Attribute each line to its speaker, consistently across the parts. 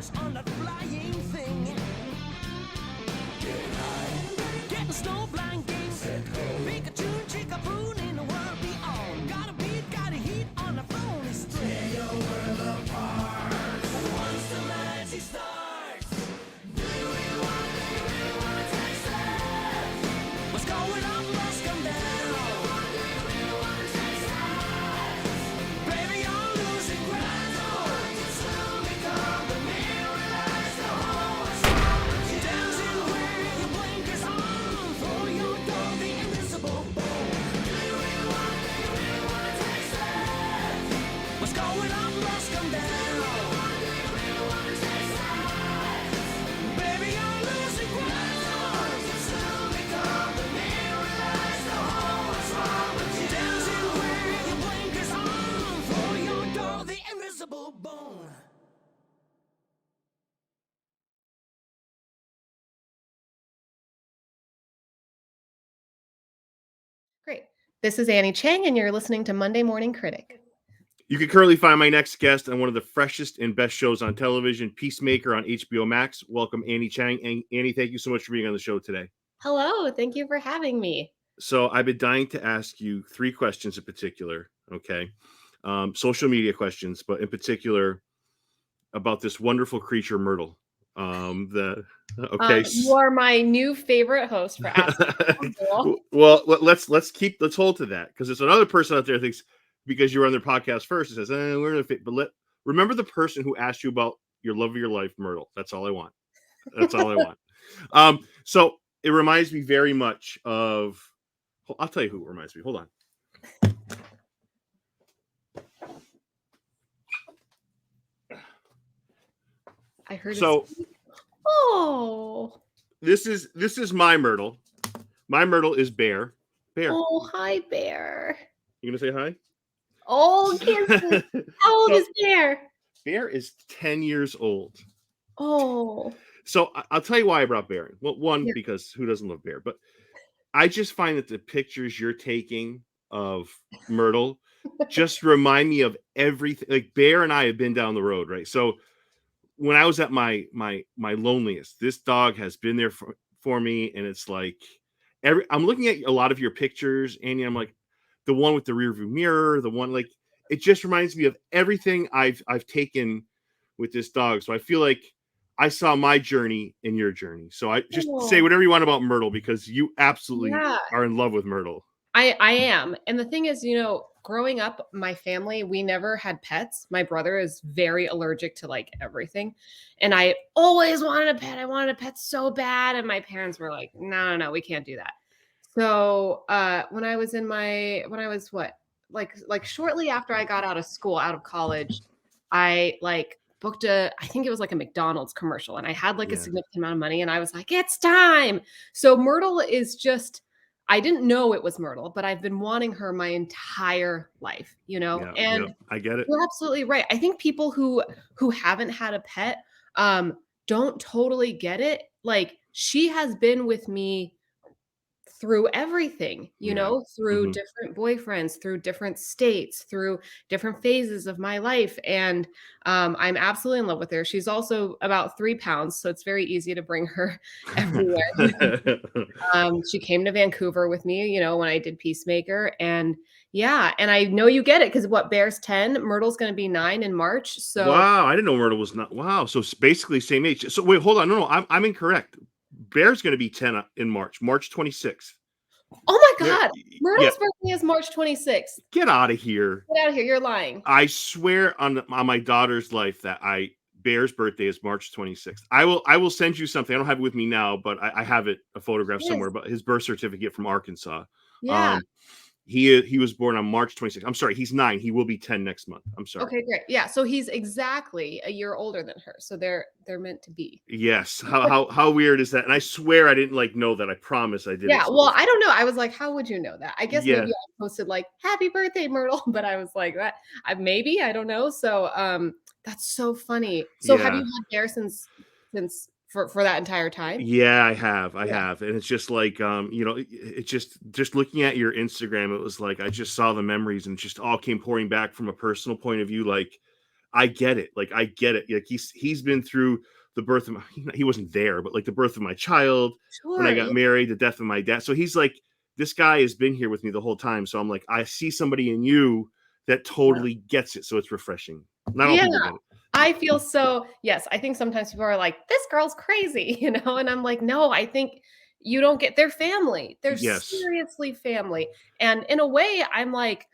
Speaker 1: stars on that flying thing. Get high. Getting snowblind games. Pikachu, Chickapoo in the world beyond. Got a beat, got a heat on the phone string. Tear your world apart. Once the magic starts. Do you really wanna taste it? What's going on must come down. Do you really wanna taste it? Baby, you're losing ground. You soon become the mirror, realize the whole is wrong with you. Dancing with your blinkers on. For your door, the invisible bone. Do you really wanna taste it? What's going on must come down. Do you really wanna taste it? Baby, you're losing ground. You soon become the mirror, realize the whole is wrong with you. Dancing with your blinkers on. For your door, the invisible bone.
Speaker 2: Great. This is Annie Chang, and you're listening to Monday Morning Critic.
Speaker 3: You can currently find my next guest on one of the freshest and best shows on television, Peacemaker on HBO Max. Welcome, Annie Chang. And Annie, thank you so much for being on the show today.
Speaker 2: Hello. Thank you for having me.
Speaker 3: So I've been dying to ask you 3 questions in particular, okay? Social media questions, but in particular about this wonderful creature, Myrtle.
Speaker 2: You are my new favorite host for asking.
Speaker 3: Well, let's hold to that, because there's another person out there who thinks because you're on their podcast first, it says, we're gonna fit. But remember the person who asked you about your love of your life, Myrtle. That's all I want. That's all I want. So it reminds me very much of. I'll tell you who it reminds me. Hold on.
Speaker 2: I heard.
Speaker 3: So.
Speaker 2: Oh.
Speaker 3: This is my Myrtle. My Myrtle is Bear. Bear.
Speaker 2: Oh, hi, Bear.
Speaker 3: You gonna say hi?
Speaker 2: Oh, kisses. How old is Bear?
Speaker 3: Bear is 10 years old.
Speaker 2: Oh.
Speaker 3: So I'll tell you why I brought Bear in. Well, one, because who doesn't love Bear? But I just find that the pictures you're taking of Myrtle just remind me of everything. Like, Bear and I have been down the road, right? So when I was at my loneliest, this dog has been there for me, and it's like I'm looking at a lot of your pictures, Annie. I'm like, the one with the rearview mirror, the one, like, it just reminds me of everything I've taken with this dog. So I feel like I saw my journey in your journey. So I just say whatever you want about Myrtle, because you absolutely are in love with Myrtle.
Speaker 2: I am. And the thing is, growing up, my family, we never had pets. My brother is very allergic to like everything. And I always wanted a pet. I wanted a pet so bad. And my parents were like, no, we can't do that. So when I was shortly after I got out of college, I booked I think it was like a McDonald's commercial, and I had like a significant amount of money, and I was like, it's time. So Myrtle is just, I didn't know it was Myrtle, but I've been wanting her my entire life, and
Speaker 3: I get it.
Speaker 2: You're absolutely right. I think people who haven't had a pet don't totally get it. Like, she has been with me through everything, through different boyfriends, through different states, through different phases of my life. And I'm absolutely in love with her. She's also about 3 pounds, so it's very easy to bring her everywhere. She came to Vancouver with me, when I did Peacemaker. And and I know you get it, because Bear's 10, Myrtle's going to be 9 in March. So
Speaker 3: wow, I didn't know Myrtle was not. Wow, so it's basically same age. So wait, hold on, no, I'm incorrect. Bear's going to be 10 in March 26th.
Speaker 2: Oh my God. Myrtle's birthday is March 26th.
Speaker 3: Get out of here.
Speaker 2: Get out of here. You're lying.
Speaker 3: I swear on my daughter's life that Bear's birthday is March 26th. I will send you something. I don't have it with me now, but I have it, a photograph somewhere, but his birth certificate from Arkansas.
Speaker 2: Yeah.
Speaker 3: He was born on March 26th. I'm sorry, he's 9. He will be 10 next month. I'm sorry.
Speaker 2: Okay, great. Yeah, so he's exactly a year older than her. So they're meant to be.
Speaker 3: Yes. How weird is that? And I swear I didn't know that. I promise I didn't.
Speaker 2: Yeah, well, I don't know. I was like, how would you know that? I guess maybe I posted like, happy birthday, Myrtle, but I was like, that maybe, I don't know. So that's so funny. So have you had Bear since for that entire time?
Speaker 3: Yeah, I have. And it's just like, it's just looking at your Instagram, it was like, I just saw the memories, and it just all came pouring back from a personal point of view. Like, I get it. Like, I get it. Like, he's been through the birth of he wasn't there, but like the birth of my child, when I
Speaker 2: Sure.
Speaker 3: got married, the death of my dad. So he's like, this guy has been here with me the whole time. So I'm like, I see somebody in you that totally gets it. So it's refreshing. Not all
Speaker 2: Yeah.
Speaker 3: people get it.
Speaker 2: I feel so, yes, I think sometimes people are like, this girl's crazy, and I'm like, no, I think you don't get their family. They're
Speaker 3: Yes.
Speaker 2: seriously family. And in a way, I'm like,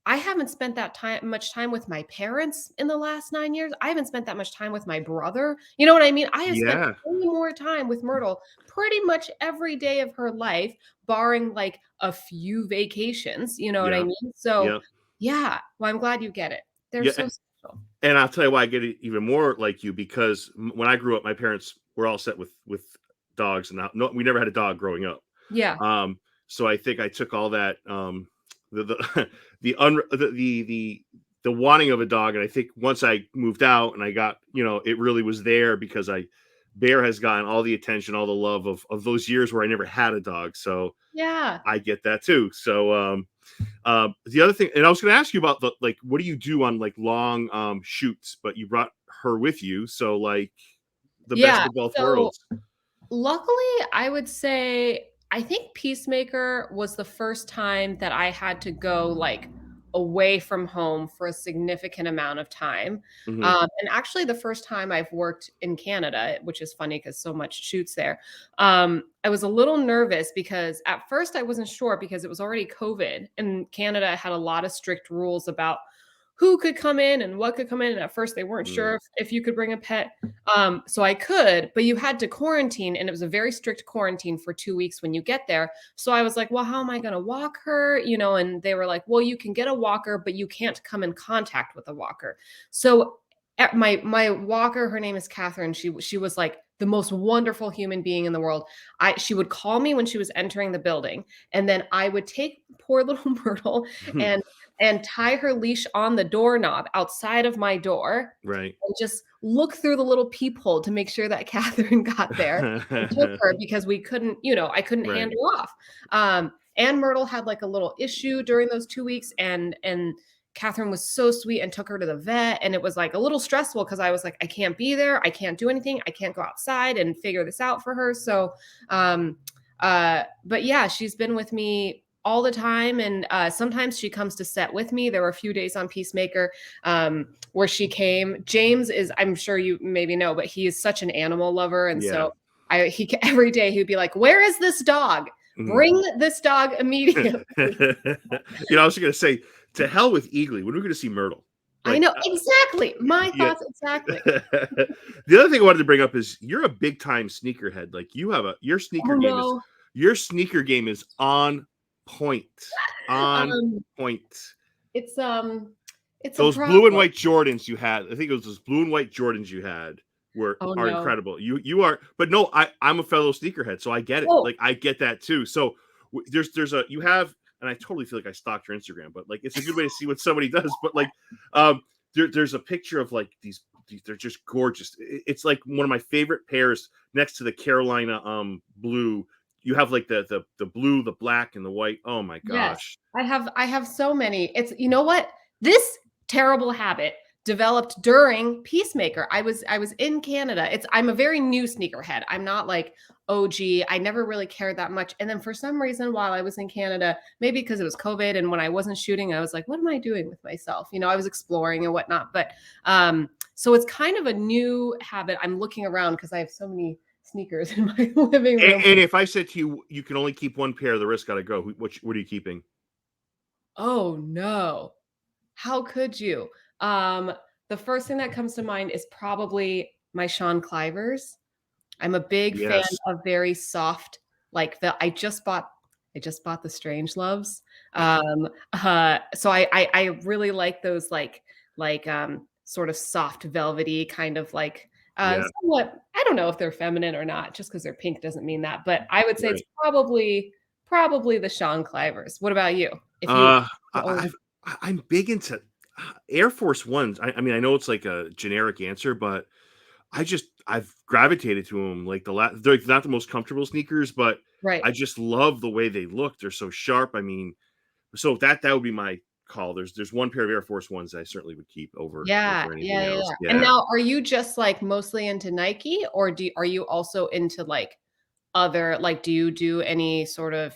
Speaker 2: I haven't spent that much time with my parents in the last 9 years. I haven't spent that much time with my brother. You know what I mean? I have spent
Speaker 3: Yeah.
Speaker 2: way more time with Myrtle pretty much every day of her life, barring like a few vacations. You know what I
Speaker 3: Yeah.
Speaker 2: mean? So
Speaker 3: Yeah.
Speaker 2: yeah, well, I'm glad you get it. They're
Speaker 3: Yeah.
Speaker 2: so special.
Speaker 3: And I'll tell you why I get it even more like you, because when I grew up, my parents were all set with dogs, and no, we never had a dog growing up.
Speaker 2: Yeah.
Speaker 3: So I think I took all that the the wanting of a dog, and I think once I moved out and I got, it really was there because Bear has gotten all the attention, all the love of those years where I never had a dog. So
Speaker 2: Yeah.
Speaker 3: I get that too. So the other thing, and I was going to ask you about like, what do you do on like long shoots? But you brought her with you, so like the best
Speaker 2: Yeah.
Speaker 3: of both
Speaker 2: So
Speaker 3: worlds.
Speaker 2: luckily, I would say I think Peacemaker was the first time that I had to go like away from home for a significant amount of time.
Speaker 3: Hmm.
Speaker 2: And actually, the first time I've worked in Canada, which is funny because so much shoots there, I was a little nervous because at first I wasn't sure because it was already COVID and Canada had a lot of strict rules about who could come in and what could come in. And at first, they weren't sure if you could bring a pet. So I could, but you had to quarantine, and it was a very strict quarantine for 2 weeks when you get there. So I was like, well, how am I going to walk her? And they were like, well, you can get a walker, but you can't come in contact with a walker. So at my walker, her name is Catherine. She was like the most wonderful human being in the world. She would call me when she was entering the building, and then I would take poor little Myrtle and tie her leash on the doorknob outside of my door
Speaker 3: Right.
Speaker 2: and just look through the little peephole to make sure that Catherine got there and took her because we couldn't, I couldn't hand
Speaker 3: Right.
Speaker 2: her off. And Myrtle had like a little issue during those 2 weeks, and Catherine was so sweet and took her to the vet. And it was like a little stressful because I was like, I can't be there. I can't do anything. I can't go outside and figure this out for her. So, but yeah, she's been with me all the time. And sometimes she comes to set with me. There were a few days on Peacemaker where she came. James is, I'm sure you maybe know, but he is such an animal lover. And
Speaker 3: Yeah.
Speaker 2: so every day he'd be like, where is this dog? Bring this dog immediately.
Speaker 3: I was going to say, to hell with Eagly. When are we going to see Myrtle?
Speaker 2: I know, exactly. My
Speaker 3: Yeah.
Speaker 2: thoughts, exactly.
Speaker 3: The other thing I wanted to bring up is you're a big time sneakerhead. Like your sneaker game is your sneaker game is on point. On point.
Speaker 2: It's
Speaker 3: Those blue and white Jordans you had. I think it was those blue and white Jordans you had are incredible. You are, but no, I'm a fellow sneakerhead, so I get it. Like I get that too. So you have, and I totally feel like I stalked your Instagram, but like it's a good way to see what somebody does. But like there's a picture of like these they're just gorgeous. It's like one of my favorite pairs next to the Carolina blue. You have like the blue, the black, and the white. Oh my gosh.
Speaker 2: Yes, I have so many. It's, you know what? This terrible habit developed during Peacemaker. I was in Canada. I'm a very new sneakerhead. I'm not like OG. I never really cared that much. And then for some reason, while I was in Canada, maybe because it was COVID and when I wasn't shooting, I was like, what am I doing with myself? I was exploring and whatnot. But so it's kind of a new habit. I'm looking around because I have so many sneakers in my living room.
Speaker 3: And if I said to you, you can only keep one pair, the rest got to go. What are you keeping?
Speaker 2: Oh no. How could you? The first thing that comes to mind is probably my Sean Clivers. I'm a big fan of very soft, like I just bought the Strange Loves. So I really like those like sort of soft velvety kind of like somewhat, I don't know if they're feminine or not, just because they're pink doesn't mean that. But I would say it's probably the Sean Clivers. What about you? If you
Speaker 3: I'm big into Air Force Ones. I mean, I know it's like a generic answer, but I've gravitated to them. Like they're not the most comfortable sneakers, but
Speaker 2: right.
Speaker 3: I just love the way they look. They're so sharp. I mean, so that would be my call. There's one pair of Air Force Ones I certainly would keep over
Speaker 2: Yeah,
Speaker 3: anything
Speaker 2: yeah, yeah,
Speaker 3: else.
Speaker 2: yeah. And now, are you just like mostly into Nike, or are you also into like other, like, do you do any sort of,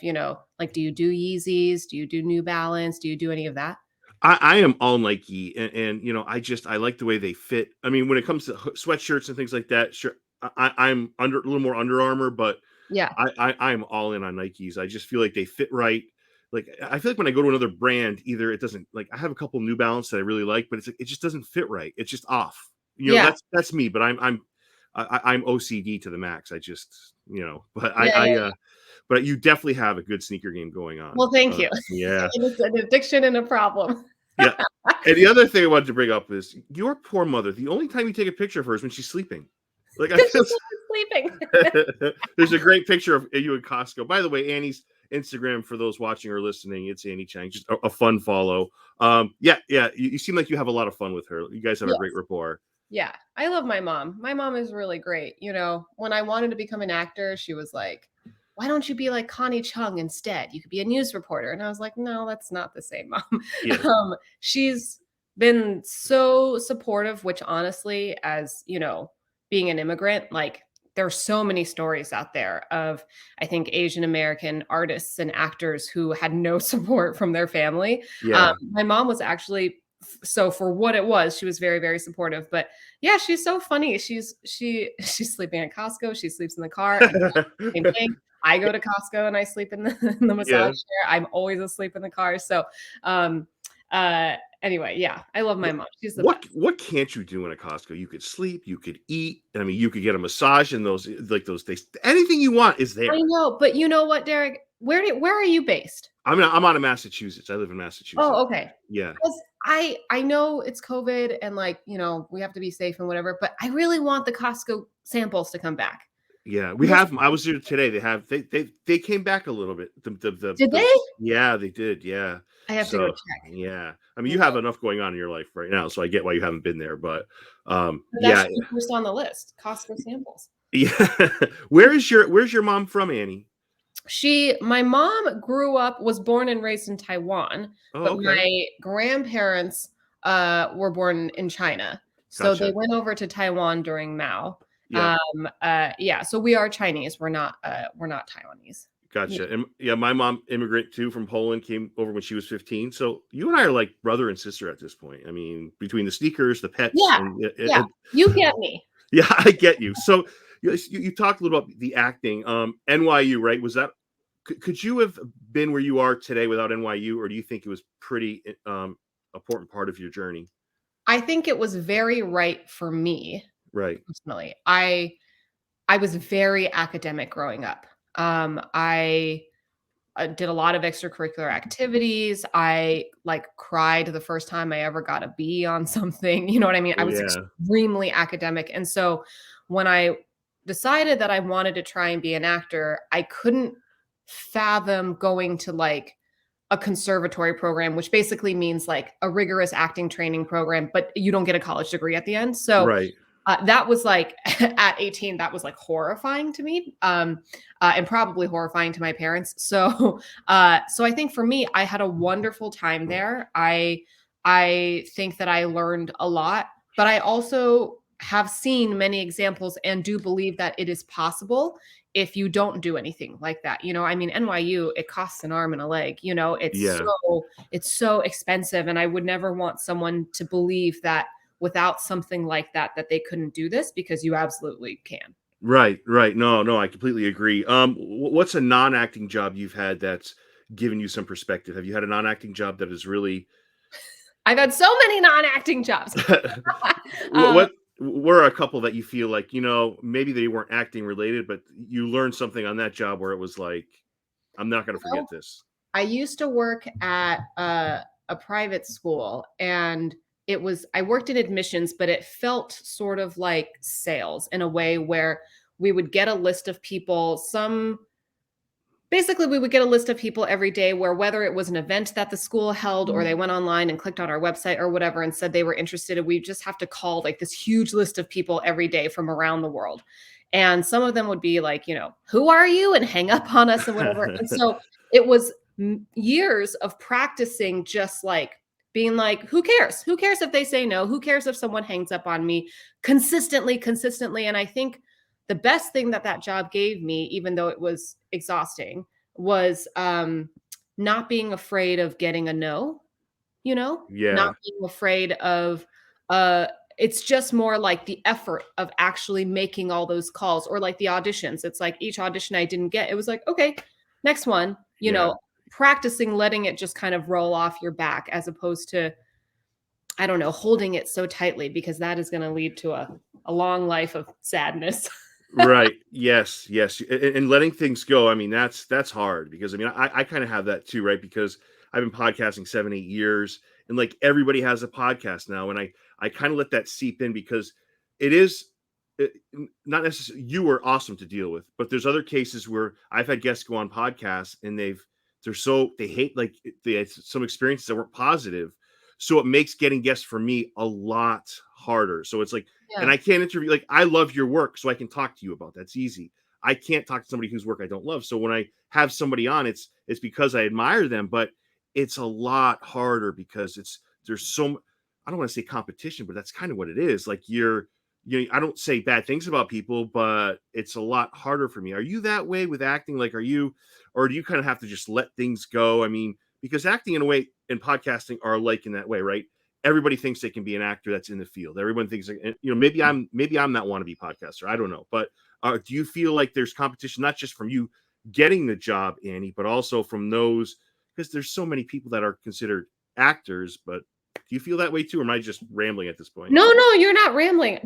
Speaker 2: like, do you do Yeezys? Do you do New Balance? Do you do any of that?
Speaker 3: I am all Nike, and I like the way they fit. I mean, when it comes to sweatshirts and things like that, sure, I'm a little more Under Armour, but
Speaker 2: Yeah.
Speaker 3: I'm all in on Nikes. I just feel like they fit right. Like I feel like when I go to another brand, either it doesn't, like I have a couple New Balance that I really like, but it's like, it just doesn't fit right. It's just off.
Speaker 2: Yeah.
Speaker 3: That's me, but I'm OCD to the max. I just but
Speaker 2: Yeah, yeah, yeah.
Speaker 3: but you definitely have a good sneaker game going on.
Speaker 2: Well, thank you.
Speaker 3: Yeah.
Speaker 2: It's an addiction and a problem.
Speaker 3: Yeah. And the other thing I wanted to bring up is your poor mother. The only time you take a picture of her is when she's sleeping. Like I
Speaker 2: Because
Speaker 3: feel
Speaker 2: she's sleeping.
Speaker 3: there's a great picture of you in Costco. By the way, Annie's Instagram, for those watching or listening, it's Annie Chang. Just a fun follow. Yeah. You seem like you have a lot of fun with her. You guys have a great rapport.
Speaker 2: Yeah, I love my mom. My mom is really great. When I wanted to become an actor, she was like, why don't you be like Connie Chung instead? You could be a news reporter. And I was like, no, that's not the same, Mom.
Speaker 3: Yeah.
Speaker 2: She's been so supportive, which honestly, as being an immigrant, like there's so many stories out there of, I think, Asian American artists and actors who had no support from their family.
Speaker 3: Yeah.
Speaker 2: My mom was actually, so for what it was, she was very, very supportive. But yeah, she's so funny. She's sleeping at Costco. She sleeps in the car. Same thing. I go to Costco and I sleep in the massage chair. I'm always asleep in the car. So anyway, yeah, I love my mom. She's the best.
Speaker 3: What can't you do in a Costco? You could sleep, you could eat. I mean, you could get a massage in those days. Anything you want is there.
Speaker 2: I know, but you know what, Derek? Where are you based?
Speaker 3: I'm out of Massachusetts. I live in Massachusetts.
Speaker 2: Oh, okay.
Speaker 3: Yeah.
Speaker 2: Because I know it's COVID and like, we have to be safe and whatever, but I really want the Costco samples to come back.
Speaker 3: Yeah, we have them. I was there today. They came back a little bit.
Speaker 2: Did they?
Speaker 3: Yeah, they did. Yeah.
Speaker 2: I have to go check.
Speaker 3: Yeah. I mean, you have enough going on in your life right now, so I get why you haven't been there. But
Speaker 2: That's first on the list. Costco samples.
Speaker 3: Yeah. Where's your mom from, Annie?
Speaker 2: My mom was born and raised in Taiwan, but my grandparents were born in China. So they went over to Taiwan during Mao. Yeah. So we are Chinese. We're not Taiwanese.
Speaker 3: Gotcha. And yeah, my mom, immigrant too from Poland, came over when she was 15. So you and I are like brother and sister at this point. I mean, between the sneakers, the pets.
Speaker 2: Yeah. You get me.
Speaker 3: Yeah, I get you. So you talked a little about the acting. NYU, right? Was that, could you have been where you are today without NYU, or do you think it was pretty important part of your journey?
Speaker 2: I think it was very right for me.
Speaker 3: Right.
Speaker 2: Personally, I was very academic growing up. I did a lot of extracurricular activities. I cried the first time I ever got a B on something. You know what I mean? I was extremely academic. And so when I decided that I wanted to try and be an actor, I couldn't fathom going to a conservatory program, which basically means a rigorous acting training program, but you don't get a college degree at the end. So that was at 18, that was horrifying to me, and probably horrifying to my parents. So I think for me, I had a wonderful time there. I think that I learned a lot, but I also have seen many examples and do believe that it is possible if you don't do anything like that. I mean, NYU, it costs an arm and a leg, it's so expensive. And I would never want someone to believe that without something like that they couldn't do this, because you absolutely can. Right.
Speaker 3: No, I completely agree. What's a non-acting job you've had that's given you some perspective? Have you had a non-acting job that is really...
Speaker 2: I've had so many non-acting jobs.
Speaker 3: What were a couple that you feel like, maybe they weren't acting related, but you learned something on that job where it was like, I'm not going to forget this?
Speaker 2: I used to work at a private school, and I worked in admissions, but it felt sort of like sales in a way where we would get a list of people. Basically, we would get a list of people every day, where whether it was an event that the school held or they went online and clicked on our website or whatever and said they were interested, we just have to call this huge list of people every day from around the world. And some of them would be like, who are you? And hang up on us and whatever. And so it was years of practicing just being like, who cares? Who cares if they say no? Who cares if someone hangs up on me consistently? And I think the best thing that job gave me, even though it was exhausting, was not being afraid of getting a no,
Speaker 3: Yeah.
Speaker 2: not being afraid of uh it's just more like the effort of actually making all those calls, or like the auditions. It's like each audition I didn't get, it was like, okay, next one,
Speaker 3: Yeah.
Speaker 2: practicing letting it just kind of roll off your back, as opposed to, I don't know, holding it so tightly, because that is going to lead to a long life of sadness.
Speaker 3: Right. Yes. Yes. And letting things go. I mean, that's hard, because I mean, I kind of have that too, right? Because I've been podcasting 7, 8 years, and like everybody has a podcast now, and I kind of let that seep in, because it is not necessarily, you are awesome to deal with, but there's other cases where I've had guests go on podcasts and they hate, like, they had some experiences that weren't positive, so it makes getting guests for me a lot harder. So it's like, and
Speaker 2: Yeah.
Speaker 3: I can't interview, like, I love your work, so I can talk to you about that's easy. I can't talk to somebody whose work I don't love. So when I have somebody on, it's because I admire them, but it's a lot harder because there's so, I don't want to say competition, but that's kind of what it is. Like, I don't say bad things about people, but it's a lot harder for me. Are you that way with acting? Like, or do you kind of have to just let things go? I mean, because acting in a way and podcasting are alike in that way, right? Everybody thinks they can be an actor that's in the field. Everyone thinks, maybe I'm not wannabe podcaster. I don't know, but do you feel like there's competition, not just from you getting the job, Annie, but also from those, because there's so many people that are considered actors, but do you feel that way too, or am I just rambling at this point?
Speaker 2: No, you're not rambling.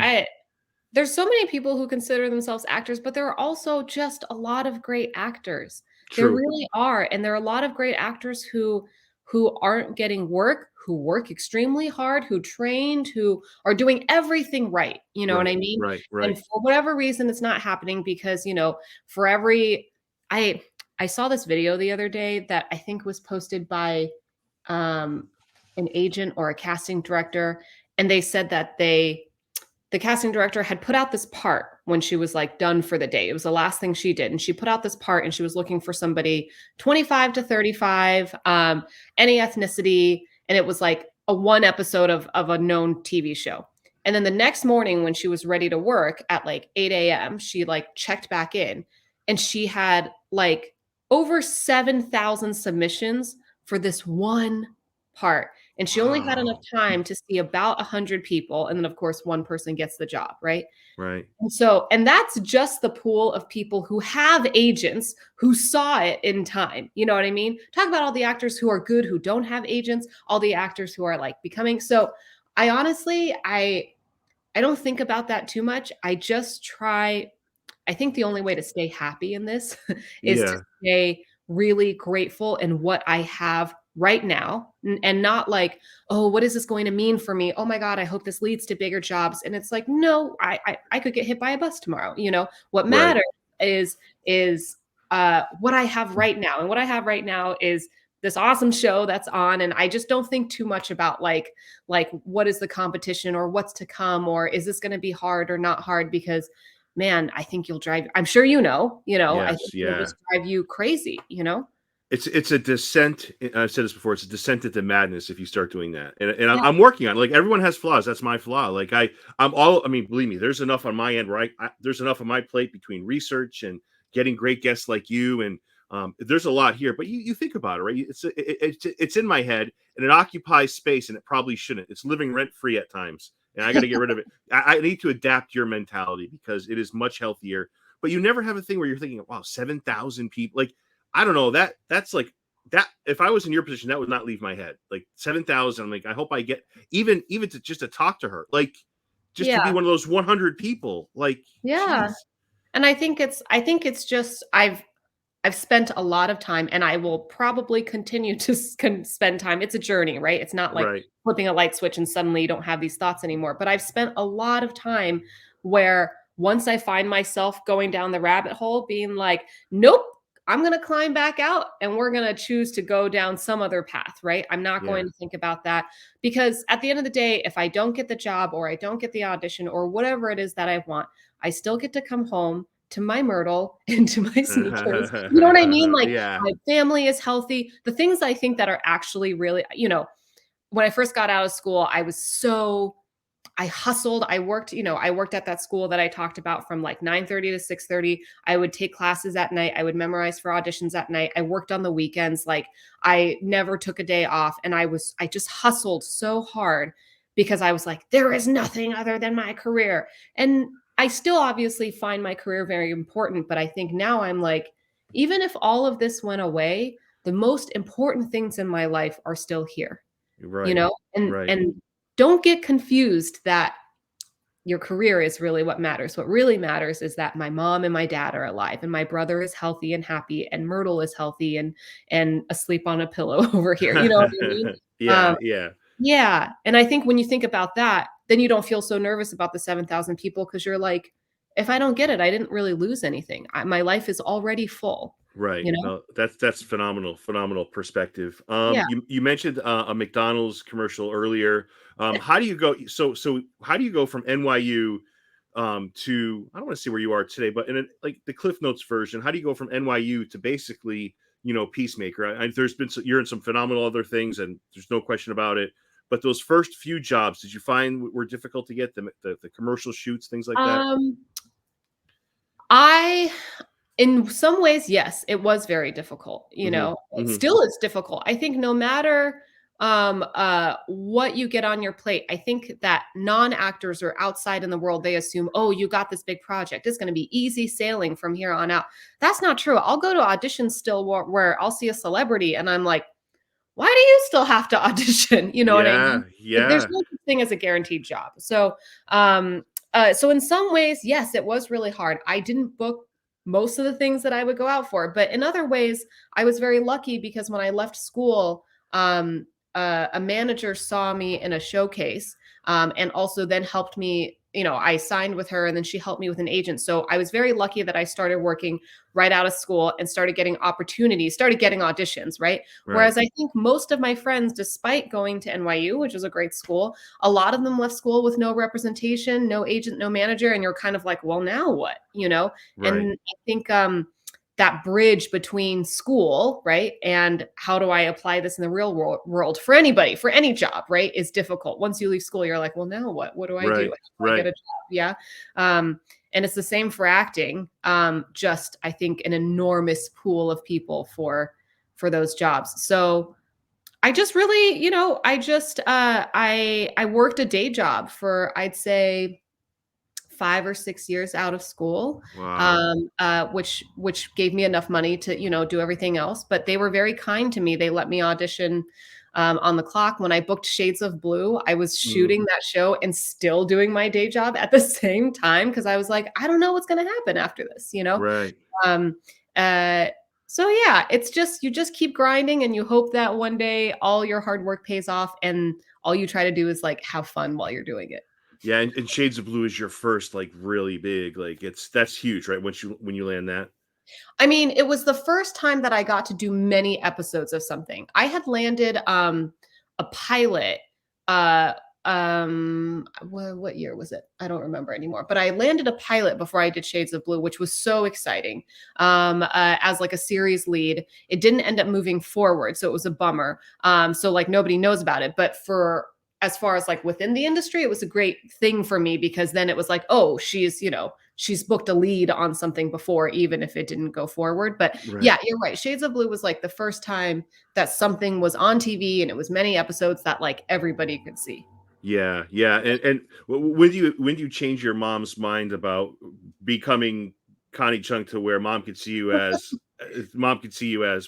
Speaker 2: There's so many people who consider themselves actors, but there are also just a lot of great actors. There
Speaker 3: True.
Speaker 2: really are, and there are a lot of great actors who aren't getting work, who work extremely hard, who trained, who are doing everything right. You know what
Speaker 3: Right,
Speaker 2: I mean?
Speaker 3: right,
Speaker 2: And
Speaker 3: right.
Speaker 2: for whatever reason, it's not happening because, for every I I saw this video the other day that I think was posted by um an agent or a casting director, and they said that the casting director had put out this part when she was like done for the day. It was the last thing she did. And she put out this part and she was looking for somebody 25 to 35, any ethnicity. And it was like a one episode of a known TV show. And then the next morning when she was ready to work at like 8 a.m., she like checked back in and she had like over 7,000 submissions for this one part. And she only had enough
Speaker 3: Wow.
Speaker 2: time to see about 100 people. And then, of course, one person gets the job, right?
Speaker 3: Right.
Speaker 2: And that's just the pool of people who have agents who saw it in time. You know what I mean? Talk about all the actors who are good, who don't have agents, all the actors who are like becoming. So I honestly, I don't think about that too much. I think the only way to stay happy in this is to
Speaker 3: Yeah.
Speaker 2: stay really grateful in what I have right now, and not like, oh, what is this going to mean for me? Oh my God, I hope this leads to bigger jobs. And it's like, no, I could get hit by a bus tomorrow. What
Speaker 3: Right.
Speaker 2: matters is what I have right now. And what I have right now is this awesome show that's on. And I just don't think too much about like what is the competition or what's to come, or is this going to be hard or not hard? Because man, I think I'm sure I think
Speaker 3: Yes.
Speaker 2: it'll
Speaker 3: Yeah.
Speaker 2: just drive you crazy.
Speaker 3: It's a descent. I've said this before. It's a descent into madness if you start doing that. And
Speaker 2: Yeah.
Speaker 3: I'm working on it. Like, everyone has flaws. That's my flaw. Like, I mean, believe me, there's enough on my end, right? There's enough on my plate between research and getting great guests like you. And there's a lot here, but you think about it, right? It's in my head, and it occupies space, and it probably shouldn't. It's living rent free at times, and I got to get rid of it. I need to adapt your mentality because it is much healthier. But you never have a thing where you're thinking, wow, 7,000 people. Like, I don't know, that's like that. If I was in your position, that would not leave my head. Like 7,000. I'm like, I hope I get even to just to talk to her, like just to be
Speaker 2: Yeah.
Speaker 3: one of those 100 people. Like,
Speaker 2: Yeah.
Speaker 3: geez.
Speaker 2: And I think it's just I've spent a lot of time, and I will probably continue to spend time. It's a journey, right? It's not like
Speaker 3: Right.
Speaker 2: flipping a light switch and suddenly you don't have these thoughts anymore. But I've spent a lot of time where once I find myself going down the rabbit hole, being like, nope, I'm going to climb back out and we're going to choose to go down some other path, right? I'm not
Speaker 3: Yeah.
Speaker 2: going to think about that, because at the end of the day, if I don't get the job or I don't get the audition or whatever it is that I want, I still get to come home to my Myrtle and to my sneakers. You know what I mean? Like,
Speaker 3: Yeah.
Speaker 2: my family is healthy. The things I think that are actually really, when I first got out of school, I hustled. I worked, I worked at that school that I talked about from like 9:30 to 6:30. I would take classes at night. I would memorize for auditions at night. I worked on the weekends. Like I never took a day off. And I just hustled so hard because I was like, there is nothing other than my career. And I still obviously find my career very important. But I think now I'm like, even if all of this went away, the most important things in my life are still here,
Speaker 3: Right.
Speaker 2: and
Speaker 3: Right.
Speaker 2: and don't get confused that your career is really what matters. What really matters is that my mom and my dad are alive and my brother is healthy and happy and Myrtle is healthy and asleep on a pillow over here. You know what I mean?
Speaker 3: Yeah. Yeah.
Speaker 2: Yeah. And I think when you think about that, then you don't feel so nervous about the 7,000 people because you're like, if I don't get it, I didn't really lose anything. My life is already full,
Speaker 3: Right.
Speaker 2: you know?
Speaker 3: No, that's phenomenal perspective.
Speaker 2: Yeah.
Speaker 3: You mentioned a McDonald's commercial earlier. How do you go? So how do you go from NYU to, I don't want to see where you are today, but in like the Cliff Notes version, how do you go from NYU to basically, Peacemaker? There's been you're in some phenomenal other things, and there's no question about it. But those first few jobs, did you find were difficult to get the commercial shoots, things like that?
Speaker 2: Um, I In some ways, yes, it was very difficult,
Speaker 3: Hmm.
Speaker 2: It
Speaker 3: Hmm.
Speaker 2: still is difficult. I think no matter, what you get on your plate, I think that non-actors or outside in the world, they assume, "Oh, you got this big project. It's gonna be easy sailing from here on out." That's not true. I'll go to auditions still where I'll see a celebrity and I'm like, "Why do you still have to audition?" You know what I mean?
Speaker 3: Yeah.
Speaker 2: Like, there's
Speaker 3: Yeah.
Speaker 2: no such thing as a guaranteed job. So in some ways, yes, it was really hard. I didn't book most of the things that I would go out for, but in other ways, I was very lucky because when I left school, a manager saw me in a showcase, and also then helped me. I signed with her, and then she helped me with an agent. So I was very lucky that I started working right out of school and started getting opportunities, started getting auditions, right?
Speaker 3: Right.
Speaker 2: Whereas I think most of my friends, despite going to NYU, which is a great school, a lot of them left school with no representation, no agent, no manager, and you're kind of like, well, now what?
Speaker 3: Right.
Speaker 2: And I think that bridge between school, right, and how do I apply this in the real world for anybody, for any job, right, is difficult. Once you leave school, you're like, well, now what? What do I do?
Speaker 3: Right.
Speaker 2: How do I get
Speaker 3: Right.
Speaker 2: a job? Yeah. And it's the same for acting. Just I think an enormous pool of people for those jobs. So I just really, I worked a day job for I'd say 5 or 6 years out of school,
Speaker 3: Wow.
Speaker 2: which gave me enough money to, do everything else. But they were very kind to me. They let me audition on the clock. When I booked Shades of Blue, I was
Speaker 3: Mm.
Speaker 2: shooting that show and still doing my day job at the same time because I was like, I don't know what's going to happen after this.
Speaker 3: Right.
Speaker 2: Um, uh, so yeah, it's just you just keep grinding and you hope that one day all your hard work pays off and all you try to do is like have fun while you're doing it.
Speaker 3: Yeah, and Shades of Blue is your first, like, really big, like, that's huge, right? When you land that?
Speaker 2: I mean, it was the first time that I got to do many episodes of something. I had landed a pilot what year was it? I don't remember anymore. But I landed a pilot before I did Shades of Blue, which was so exciting. As like a series lead. It didn't end up moving forward, so it was a bummer. So like nobody knows about it, but for as far as like within the industry, it was a great thing for me because then it was like, oh, she's booked a lead on something before, even if it didn't go forward. But
Speaker 3: Right.
Speaker 2: yeah, you're right. Shades of Blue was like the first time that something was on TV and it was many episodes that like everybody could see.
Speaker 3: Yeah, yeah, and when do you change your mom's mind about becoming Connie Chung to where mom could see you as,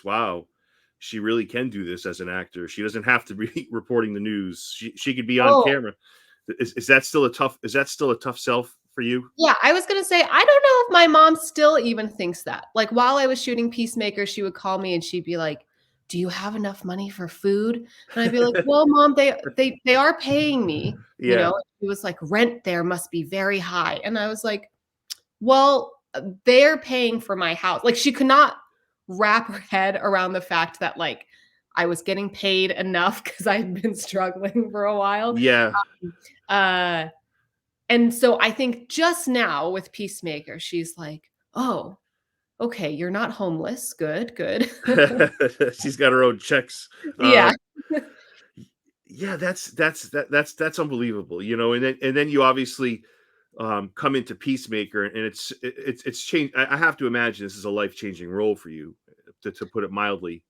Speaker 3: "Wow, she really can do this as an actor. She doesn't have to be reporting the news. She could be on
Speaker 2: Oh,
Speaker 3: camera." Is that still a tough sell for you?
Speaker 2: yeah, I was gonna say, I don't know if my mom still even thinks that. Like while I was shooting Peacemaker, she would call me and she'd be like, "Do you have enough money for food?" And I'd be like, "Well, mom, they are paying me."
Speaker 3: Yeah,
Speaker 2: It was like rent there must be very high. And I was like, well, they're paying for my house. Like she could not wrap her head around the fact that like I was getting paid enough because I had been struggling for a while.
Speaker 3: yeah.
Speaker 2: Uh and so I think just now with Peacemaker, she's like, "Oh, okay, you're not homeless. Good, good."
Speaker 3: She's got her own checks.
Speaker 2: Yeah.
Speaker 3: Um Yeah, that's unbelievable, you know. And then you obviously come into Peacemaker, and it's changed. I have to imagine this is a life-changing role for you, to put it mildly.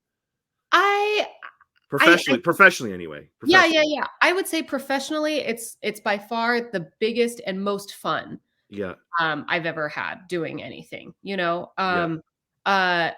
Speaker 2: I I
Speaker 3: Professionally anyway.
Speaker 2: Yeah, yeah,
Speaker 3: Professionally.
Speaker 2: yeah. I would say professionally, it's by far the biggest and most fun,
Speaker 3: Yeah.
Speaker 2: I've ever had doing anything, you know?
Speaker 3: Yeah.
Speaker 2: Uh,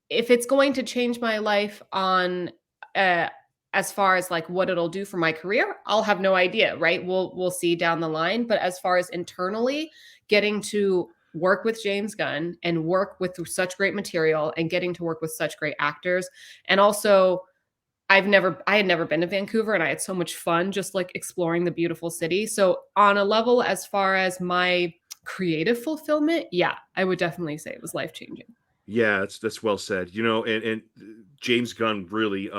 Speaker 2: if it's going to change my life on, uh, as far as, like, what it'll do for my career, I'll have no idea, right? We'll see down the line, but as far as internally, getting to work with James Gunn and work with such great material and getting to work with such great actors, and also I had never been to Vancouver, and I had so much fun just, like, exploring the beautiful city. So, on a level as far as my creative fulfillment, yeah, I would definitely say it was life-changing.
Speaker 3: Yeah, that's well said. You know, and James Gunn really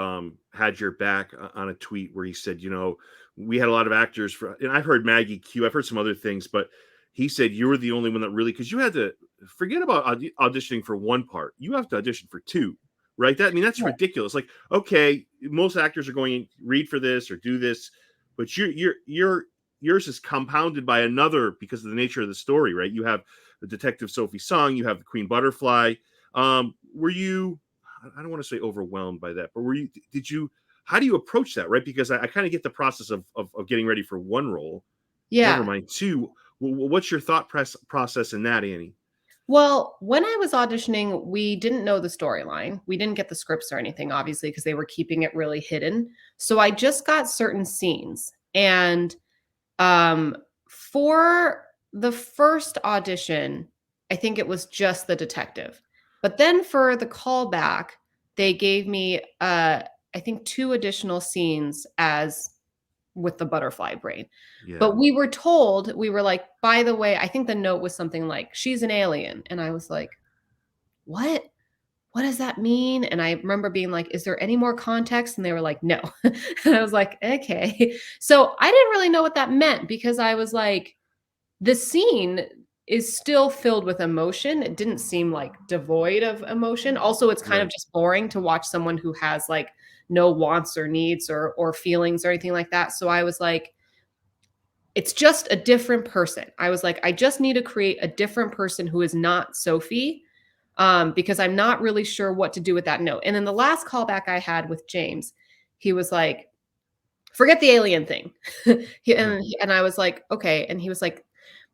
Speaker 3: had your back on a tweet where he said, you know, we had a lot of actors for, and I've heard Maggie Q, I've heard some other things, but he said you were the only one that really, because you had to forget about auditioning for one part, you have to audition for two, right? That, I mean, that's
Speaker 2: Yeah.
Speaker 3: ridiculous. Like, okay, most actors are going read for this or do this, but yours is compounded by another because of the nature of the story, right? You have the detective Sophie Song, you have the Queen Butterfly. Were you, I don't want to say overwhelmed by that, but did you, how do you approach that? Right. Because I kind of get the process of getting ready for one role, never
Speaker 2: Yeah.
Speaker 3: mind two. What's your thought process in that, Annie?
Speaker 2: Well, when I was auditioning, we didn't know the storyline. We didn't get the scripts or anything, obviously, because they were keeping it really hidden. So I just got certain scenes. And Um, for the first audition, I think it was just the detective. But then for the callback, they gave me I think 2 additional scenes as with the butterfly brain.
Speaker 3: Yeah.
Speaker 2: But we were told, we were like, "By the way," I think the note was something like, "She's an alien." And I was like, "What? What does that mean?" And I remember being like, "Is there any more context?" And they were like, "No." And I was like, "Okay." So I didn't really know what that meant because I was like, the scene is still filled with emotion. It didn't seem like devoid of emotion. Also, it's kind of
Speaker 3: Right.
Speaker 2: just boring to watch someone who has like no wants or needs or feelings or anything like that. So I was like, it's just a different person. I was like, I just need to create a different person who is not Sophie, because I'm not really sure what to do with that note. And then the last callback I had with James, he was like, "Forget the alien thing." And I was like, "Okay." And he was like,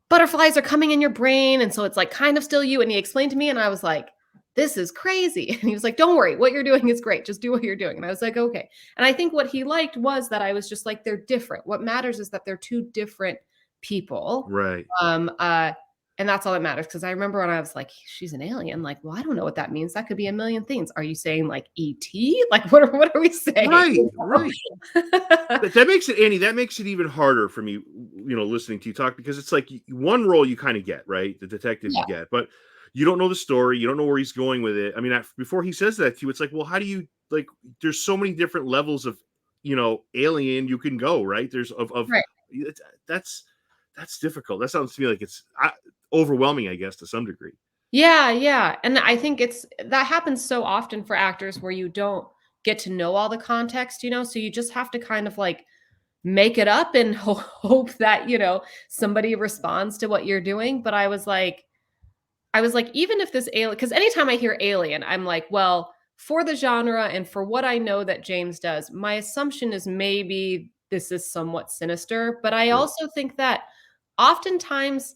Speaker 2: "Butterflies are coming in your brain, and so it's, like, kind of still you," and he explained to me, and I was like, "This is crazy." And he was like, "Don't worry, what you're doing is great, just do what you're doing." And I was like, "Okay." And I think what he liked was that I was just like, "They're different. What matters is that they're 2 different people."
Speaker 3: Right.
Speaker 2: Um, uh, and that's all that matters. Because I remember when I was like, "She's an alien," like, "Well, I don't know what that means. That could be a million things. Are you saying, like, ET? Like, what are we saying?"
Speaker 3: Right.
Speaker 2: You
Speaker 3: Right.
Speaker 2: know?
Speaker 3: That makes it, Annie, that makes it even harder for me, you know, listening to you talk, because it's like one role you kind of get, right? The detective you
Speaker 2: Yeah,
Speaker 3: get, but you don't know the story, you don't know where he's going with it. I mean, before he says that to you, it's like, well, how do you, like, there's so many different levels of, you know, alien you can go, right? There's
Speaker 2: right.
Speaker 3: it's- that's that's difficult. That sounds to me like it's overwhelming, I guess, to some degree.
Speaker 2: Yeah, yeah, and I think that happens so often for actors where you don't get to know all the context, you know, so you just have to kind of, like, make it up and hope that, somebody responds to what you're doing, but I was like, even if this alien, because anytime I hear alien, I'm like, well, for the genre and for what I know that James does, my assumption is maybe this is somewhat sinister, but I
Speaker 3: Yeah.
Speaker 2: also think that oftentimes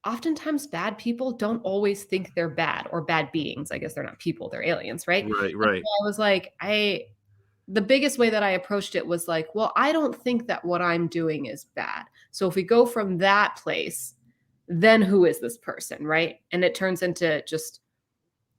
Speaker 2: oftentimes bad people don't always think they're bad or bad beings. I guess they're not people, they're aliens, right?
Speaker 3: Right.
Speaker 2: And so
Speaker 3: Right.
Speaker 2: I was like, the biggest way that I approached it was like, well, I don't think that what I'm doing is bad. So if we go from that place, then who is this person, right? And it turns into just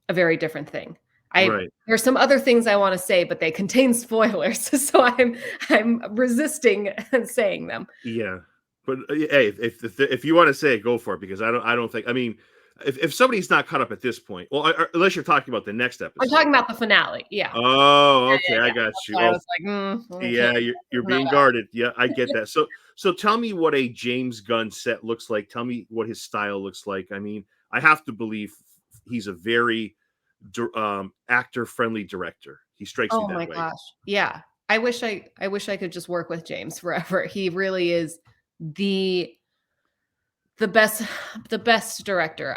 Speaker 2: a very different thing. I
Speaker 3: Right.
Speaker 2: There's some other things I want to say, but they contain spoilers, so I'm resisting saying them.
Speaker 3: Yeah, but hey, if you want to say it, go for it, because I don't think, I mean, if somebody's not caught up at this point, well, unless you're talking about the next
Speaker 2: I'm
Speaker 3: episode.
Speaker 2: talking about the finale. Yeah.
Speaker 3: Oh,
Speaker 2: Yeah,
Speaker 3: okay,
Speaker 2: yeah,
Speaker 3: I
Speaker 2: yeah.
Speaker 3: got
Speaker 2: That's
Speaker 3: you.
Speaker 2: why I
Speaker 3: Oh,
Speaker 2: was like, I can't
Speaker 3: yeah, you're
Speaker 2: open that
Speaker 3: being
Speaker 2: up.
Speaker 3: guarded. Yeah, I get that. So tell me what a James Gunn set looks like. Tell me what his style looks like. I mean, I have to believe he's a very actor friendly director. He strikes me
Speaker 2: Oh
Speaker 3: that
Speaker 2: my
Speaker 3: way.
Speaker 2: gosh. Yeah. I wish I could just work with James forever. He really is the the best the best director.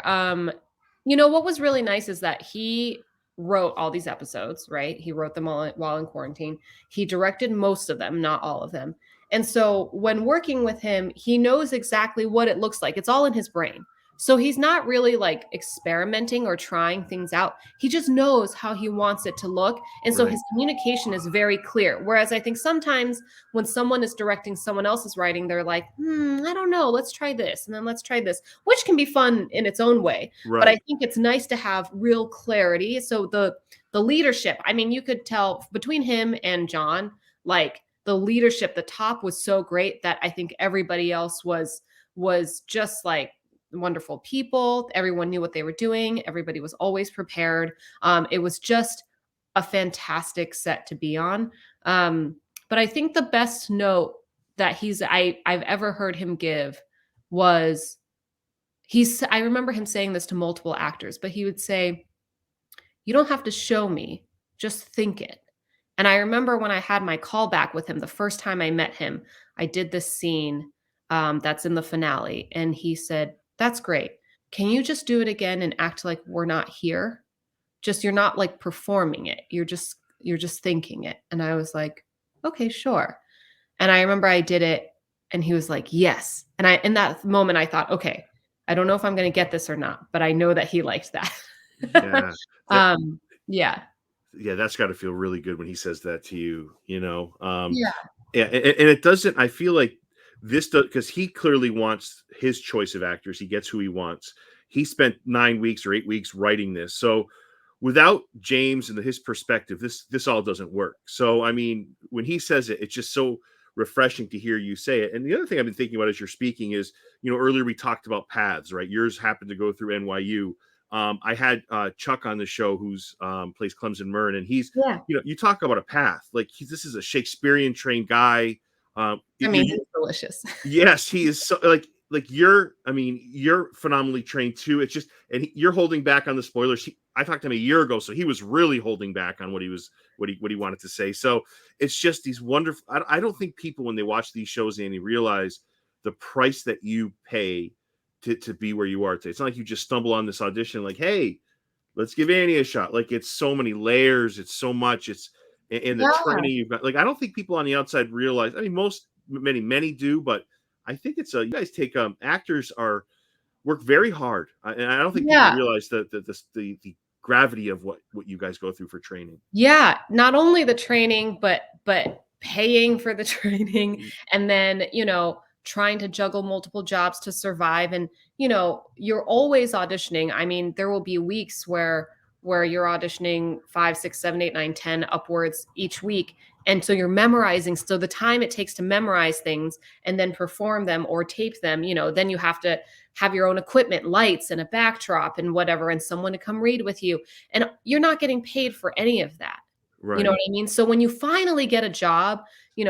Speaker 2: What was really nice is that he wrote all these episodes, right? He wrote them all while in quarantine. He directed most of them, not all of them. And so when working with him, he knows exactly what it looks like. It's all in his brain. So he's not really like experimenting or trying things out. He just knows how he wants it to look. And so
Speaker 3: Right.
Speaker 2: his communication is very clear. Whereas I think sometimes when someone is directing someone else's writing, they're like, I don't know, let's try this. And then let's try this, which can be fun in its own way. But I
Speaker 3: Right.
Speaker 2: think it's nice to have real clarity. So the leadership, I mean, you could tell between him and John, like the leadership, the top was so great that I think everybody else was just like wonderful people. Everyone knew what they were doing. Everybody was always prepared. It was just a fantastic set to be on. But I think the best note that I've ever heard him give was I remember him saying this to multiple actors, but he would say, "You don't have to show me, just think it." And I remember when I had my call back with him, the first time I met him, I did this scene that's in the finale. And he said, "That's great. Can you just do it again and act like we're not here? Just you're not like performing it. You're just thinking it." And I was like, "Okay, sure." And I remember I did it and he was like, "Yes." And in that moment I thought, "Okay, I don't know if I'm going to get this or not, but I know that he liked that."
Speaker 3: Yeah. That,
Speaker 2: Yeah.
Speaker 3: yeah, that's got to feel really good when he says that to you,
Speaker 2: Yeah.
Speaker 3: Yeah, and it doesn't. I feel like this does because he clearly wants his choice of actors. He gets who he wants. He spent 9 weeks or 8 weeks writing this. So without James and his perspective, this all doesn't work. So I mean, when he says it, it's just so refreshing to hear you say it. And the other thing I've been thinking about as you're speaking is, earlier we talked about paths, right? Yours happened to go through NYU. I had Chuck on the show, who's plays Clemson Murn, and he's,
Speaker 2: Yeah.
Speaker 3: you talk about a path. Like this is a Shakespearean trained guy.
Speaker 2: I mean, he's delicious.
Speaker 3: Yes, he is so like you're. I mean, you're phenomenally trained too. It's just, and you're holding back on the spoilers. I talked to him a year ago, so he was really holding back on what he wanted to say. So it's just these wonderful. I don't think people when they watch these shows, Annie, realize the price that you pay to be where you are today. It's not like you just stumble on this audition like, hey, let's give Annie a shot. Like it's so many layers. It's so much. It's in the
Speaker 2: Yeah.
Speaker 3: training you've got. Like I don't think people on the outside realize. I mean, many do, but I think it's you guys take actors work very hard, and I don't think people
Speaker 2: Yeah.
Speaker 3: realize the gravity of what you guys go through for training.
Speaker 2: Yeah. Not only the training, but paying for the training and then, trying to juggle multiple jobs to survive. And, you're always auditioning. I mean, there will be weeks where you're auditioning 5, 6, 7, 8, 9, 10 upwards each week. And so you're memorizing. So the time it takes to memorize things and then perform them or tape them, then you have to have your own equipment, lights and a backdrop and whatever, and someone to come read with you. And you're not getting paid for any of that. You know
Speaker 3: Right.
Speaker 2: what I mean? So when you finally get a job,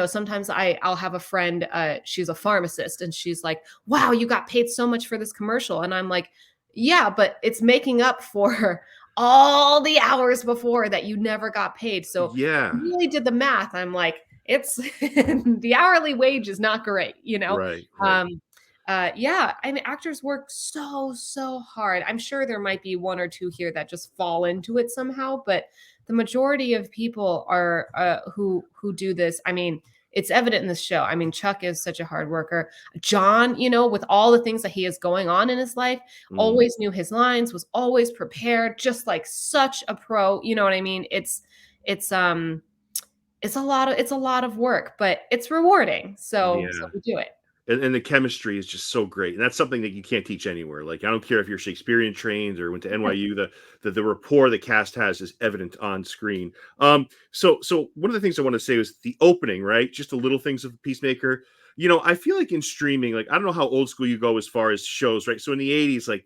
Speaker 2: sometimes I'll have a friend, she's a pharmacist and she's like, "Wow, you got paid so much for this commercial." And I'm like, "Yeah, but it's making up for all the hours before that you never got paid." So
Speaker 3: Yeah.
Speaker 2: I really did the math. I'm like, it's the hourly wage is not great,
Speaker 3: Right. Right.
Speaker 2: Um, yeah, I mean, actors work so hard. I'm sure there might be one or two here that just fall into it somehow, but the majority of people are who do this. I mean, it's evident in this show. I mean, Chuck is such a hard worker. John, with all the things that he has going on in his life,
Speaker 3: Mm.
Speaker 2: always knew his lines, was always prepared, just like such a pro. You know what I mean? It's it's a lot of work, but it's rewarding. So
Speaker 3: Yeah.
Speaker 2: we do it.
Speaker 3: And the chemistry is just so great, and that's something that you can't teach anywhere. Like I don't care if you're Shakespearean trained or went to NYU, the rapport the cast has is evident on screen. So one of the things I want to say was the opening, right? Just the little things of Peacemaker. I feel like in streaming, like I don't know how old school you go as far as shows, right? So in the '80s, like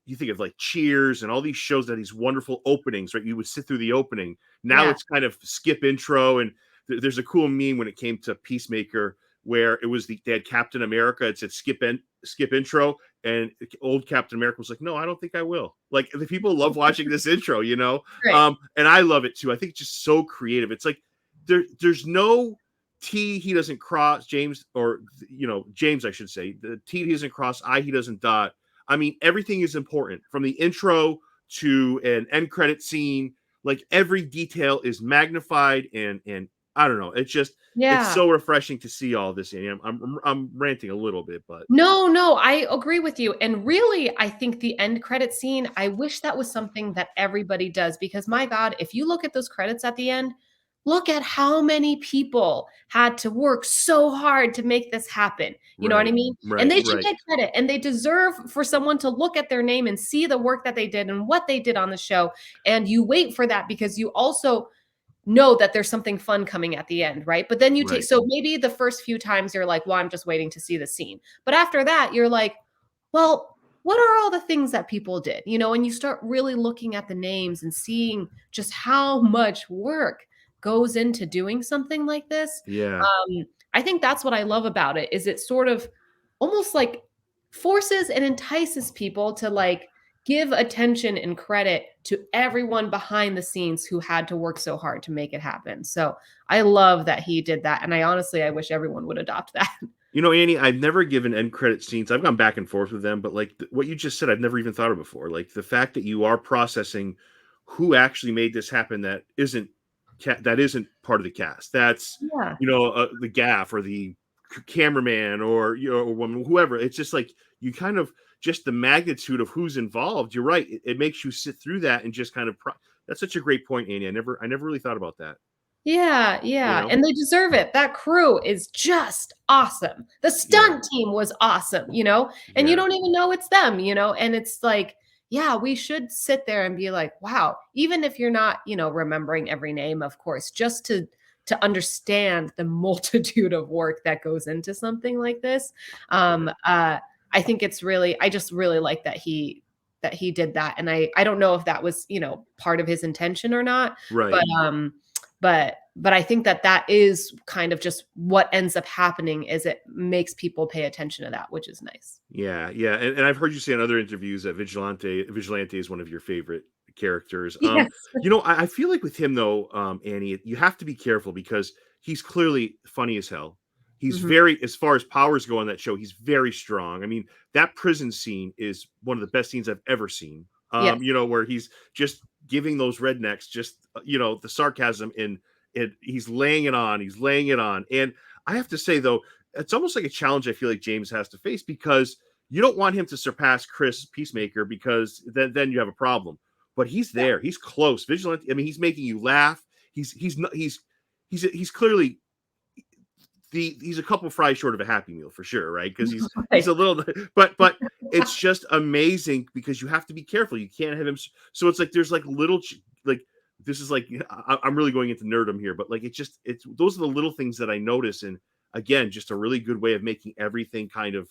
Speaker 3: you think of like Cheers and all these shows that had these wonderful openings, right? You would sit through the opening. Now
Speaker 2: Yeah.
Speaker 3: it's kind of skip intro, and there's a cool meme when it came to Peacemaker where it was they had Captain America. It said skip intro, and old Captain America was like, "No, I don't think I will." Like the people love watching this intro,
Speaker 2: Right.
Speaker 3: and I love it too. I think it's just so creative. It's like there's no T he doesn't cross, James, or James, I should say. The T he doesn't cross, I he doesn't dot. I mean, everything is important from the intro to an end credit scene. Like every detail is magnified, and I don't know. It's so refreshing to see all this. And I'm ranting a little bit, but
Speaker 2: No, I agree with you. And really, I think the end credit scene, I wish that was something that everybody does, because my God, if you look at those credits at the end, look at how many people had to work so hard to make this happen. You know what I mean? And they should get credit, and they deserve for someone to look at their name and see the work that they did and what they did on the show. And you wait for that because you also know that there's something fun coming at the end, right? But then you take, so maybe the first few times you're like, well, I'm just waiting to see the scene. But after that, you're like, well, what are all the things that people did? And you start really looking at the names and seeing just how much work goes into doing something like this.
Speaker 3: Yeah.
Speaker 2: I think that's what I love about it, is it sort of almost like forces and entices people to like give attention and credit to everyone behind the scenes who had to work so hard to make it happen. So I love that he did that. And I wish everyone would adopt that.
Speaker 3: Annie, I've never given end credit scenes. I've gone back and forth with them, but like what you just said, I've never even thought of before. Like the fact that you are processing who actually made this happen that isn't part of the cast. That's the gaff or the cameraman or or woman, whoever. It's just like you kind of just the magnitude of who's involved. You're right. It makes you sit through that and just kind of. That's such a great point, Annie. I never really thought about that.
Speaker 2: Yeah. And they deserve it. That crew is just awesome. The stunt team was awesome, and you don't even know it's them, and it's like, yeah, we should sit there and be like, wow, even if you're not, remembering every name, of course, just to understand the multitude of work that goes into something like this. I think it's really, I just really like that he did that. And I don't know if that was, part of his intention or not,
Speaker 3: right.
Speaker 2: But I think that is kind of just what ends up happening, is it makes people pay attention to that, which is nice.
Speaker 3: Yeah. And I've heard you say in other interviews that Vigilante is one of your favorite characters.
Speaker 2: Yes.
Speaker 3: I feel like with him though, Annie, you have to be careful because he's clearly funny as hell. He's very, as far as powers go on that show, he's very strong. I mean, that prison scene is one of the best scenes I've ever seen. Where he's just giving those rednecks just, the sarcasm and he's laying it on. And I have to say, though, it's almost like a challenge I feel like James has to face, because you don't want him to surpass Chris Peacemaker, because then you have a problem. But he's there. He's close. Vigilante. I mean, he's making you laugh. He's clearly he's a couple fries short of a Happy Meal for sure, right? Because he's a little, but it's just amazing because you have to be careful. You can't have him. So it's like there's like little like. This is like, I'm really going into nerdom here, but like, it's those are the little things that I notice. And again, just a really good way of making everything kind of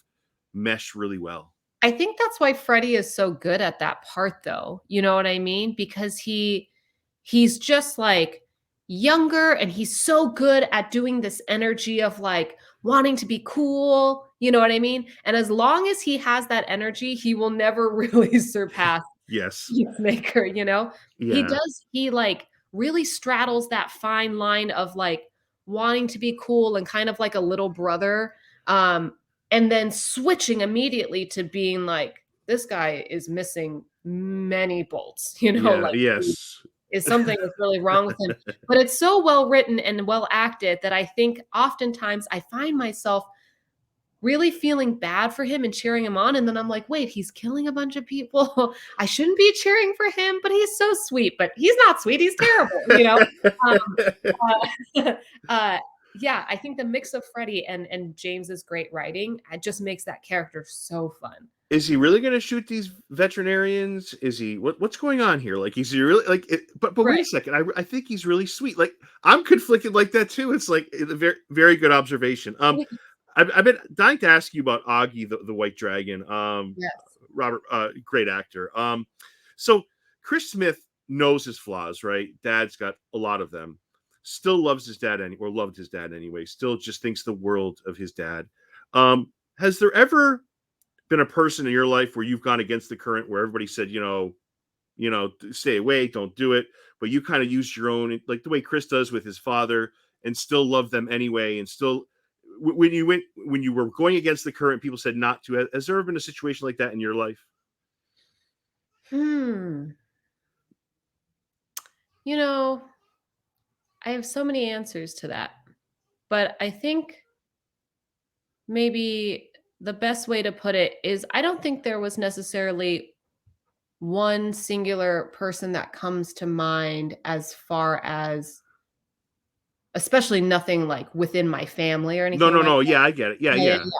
Speaker 3: mesh really well.
Speaker 2: I think that's why Freddie is so good at that part, though. You know what I mean? Because he's just like younger, and he's so good at doing this energy of like wanting to be cool. You know what I mean? And as long as he has that energy, he will never really surpass Peacemaker, he like really straddles that fine line of like wanting to be cool and kind of like a little brother, and then switching immediately to being like, this guy is missing many bolts, is something that's really wrong with him. But it's so well written and well acted that I think oftentimes I find myself really feeling bad for him and cheering him on. And then I'm like, wait, he's killing a bunch of people. I shouldn't be cheering for him, but he's so sweet. But he's not sweet. He's terrible, yeah, I think the mix of Freddie and James's great writing, it just makes that character so fun.
Speaker 3: Is he really going to shoot these veterinarians? Is he what's going on here? Like, is he really like it? But wait a second. I think he's really sweet. Like, I'm conflicted like that too. It's like a very, very good observation. I've been dying to ask you about Augie, the White Dragon.
Speaker 2: Yes.
Speaker 3: Robert, great actor. So Chris Smith knows his flaws, right? Dad's got a lot of them. Still loves his dad or loved his dad anyway. Still just thinks the world of his dad. Has there ever been a person in your life where you've gone against the current, where everybody said, stay away, don't do it, but you kind of used your own, like the way Chris does with his father, and still loved them anyway, and still when you were going against the current, people said not to. Has there ever been a situation like that in your life?
Speaker 2: You know, I have so many answers to that, but I think maybe the best way to put it is I don't think there was necessarily one singular person that comes to mind as far as especially nothing like within my family or
Speaker 3: No,
Speaker 2: anything
Speaker 3: no,
Speaker 2: like
Speaker 3: no.
Speaker 2: that.
Speaker 3: Yeah, I get it. Yeah,
Speaker 2: Yeah, yeah,
Speaker 3: yeah.
Speaker 2: yeah.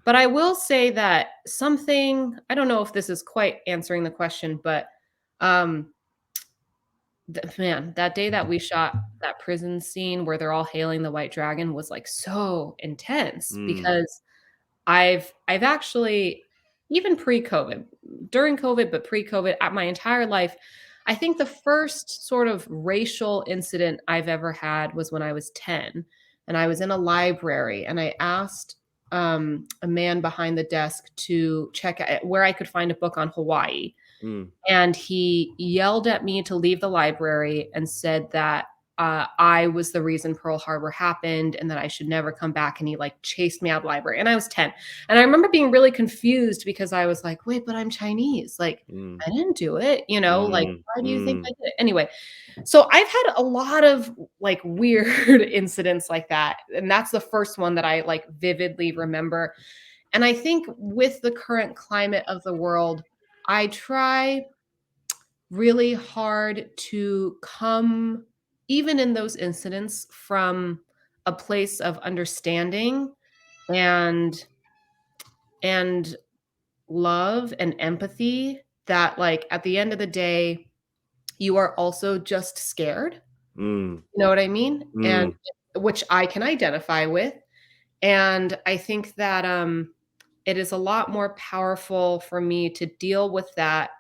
Speaker 2: But I will say that something, I don't know if this is quite answering the question, but um man, that day that we shot that prison scene where they're all hailing the white dragon was like so intense
Speaker 3: Mm,
Speaker 2: because I've actually even pre-COVID, during COVID, but pre-COVID, at my entire life, I think the first sort of racial incident I've ever had was when I was 10 and I was in a library and I asked a man behind the desk to check where I could find a book on Hawaii.
Speaker 3: mm,
Speaker 2: And he yelled at me to leave the library and said that I was the reason Pearl Harbor happened and that I should never come back. And he like chased me out of the library. And I was 10. And I remember being really confused because I was like, wait, but I'm Chinese. Like,
Speaker 3: mm,
Speaker 2: I didn't do it. Like,
Speaker 3: mm,
Speaker 2: why do you think I
Speaker 3: mm,
Speaker 2: did it? Anyway, so I've had a lot of like weird incidents like that. And that's the first one that I like vividly remember. And I think with the current climate of the world, I try really hard to come, even in those incidents, from a place of understanding and and love and empathy that like at the end of the day you are also just scared.
Speaker 3: mm,
Speaker 2: You know what I mean? And
Speaker 3: mm,
Speaker 2: which I can identify with. And I think that it is a lot more powerful for me to deal with that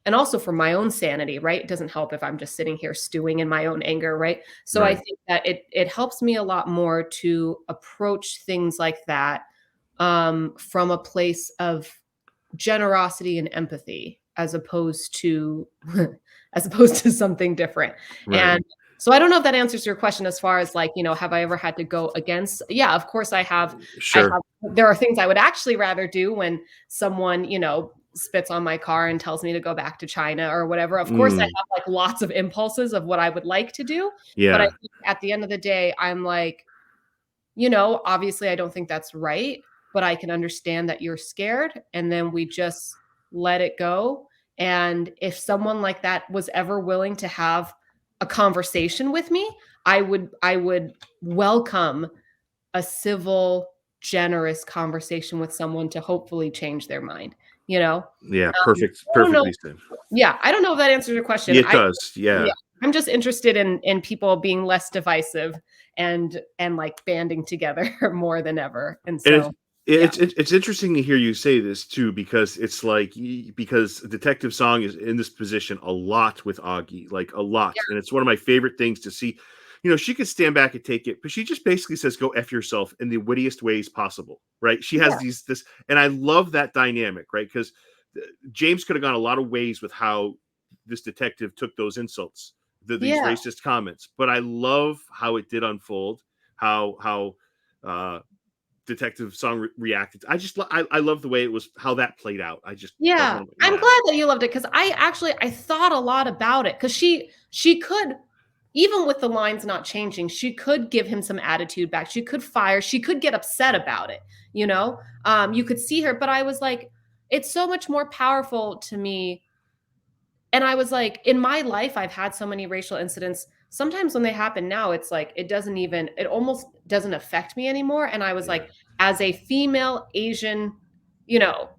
Speaker 2: and also for my own sanity, right? It doesn't help if I'm just sitting here stewing in my own anger, right? So I
Speaker 3: right.
Speaker 2: think that it helps me a lot more to approach things like that from a place of generosity and empathy as opposed to as opposed to something different.
Speaker 3: Right.
Speaker 2: And so I don't know if that answers your question as far as like, have I ever had to go against? Yeah, of course I have. I
Speaker 3: Sure.
Speaker 2: have there are things I would actually rather do when someone, spits on my car and tells me to go back to China or whatever. Of course I
Speaker 3: Mm,
Speaker 2: have like lots of impulses of what I would like to do, but I
Speaker 3: yeah.
Speaker 2: think at the end of the day I'm like, obviously I don't think that's right, but I can understand that you're scared. And then we just let it go. And if someone like that was ever willing to have a conversation with me, I would welcome a civil, generous conversation with someone to hopefully change their mind, you know?
Speaker 3: Yeah. Perfect.
Speaker 2: I don't know.
Speaker 3: Perfectly said.
Speaker 2: Yeah, I don't know if that answers your question.
Speaker 3: It does.
Speaker 2: Yeah,
Speaker 3: Yeah.
Speaker 2: I'm just interested in people being less divisive and like banding together more than ever. And
Speaker 3: And
Speaker 2: so, yeah.
Speaker 3: it's interesting to hear you say this too, because it's like because Detective Song is in this position a lot with Augie, like a lot, and it's one of my favorite things to see. She could stand back and take it, but she just basically says, "Go f yourself" in the wittiest ways possible, right? She has
Speaker 2: Yeah.
Speaker 3: this, and I love that dynamic, right? Because James could have gone a lot of ways with how this detective took those insults, these
Speaker 2: Yeah.
Speaker 3: racist comments, but I love how it did unfold, how uh Detective Song reacted. I love the way it was, how that played out. That's
Speaker 2: Yeah.
Speaker 3: one of my,
Speaker 2: I'm
Speaker 3: yeah.
Speaker 2: glad that you loved it because I thought a lot about it because she could, even with the lines not changing, she could give him some attitude back. She could fire, she could get upset about it, you know? You could see her, but I was like, it's so much more powerful to me. And I was like, in my life, I've had so many racial incidents. Sometimes when they happen now, it's like it almost doesn't affect me anymore. And I was
Speaker 3: Yeah.
Speaker 2: like, as a female Asian, you know,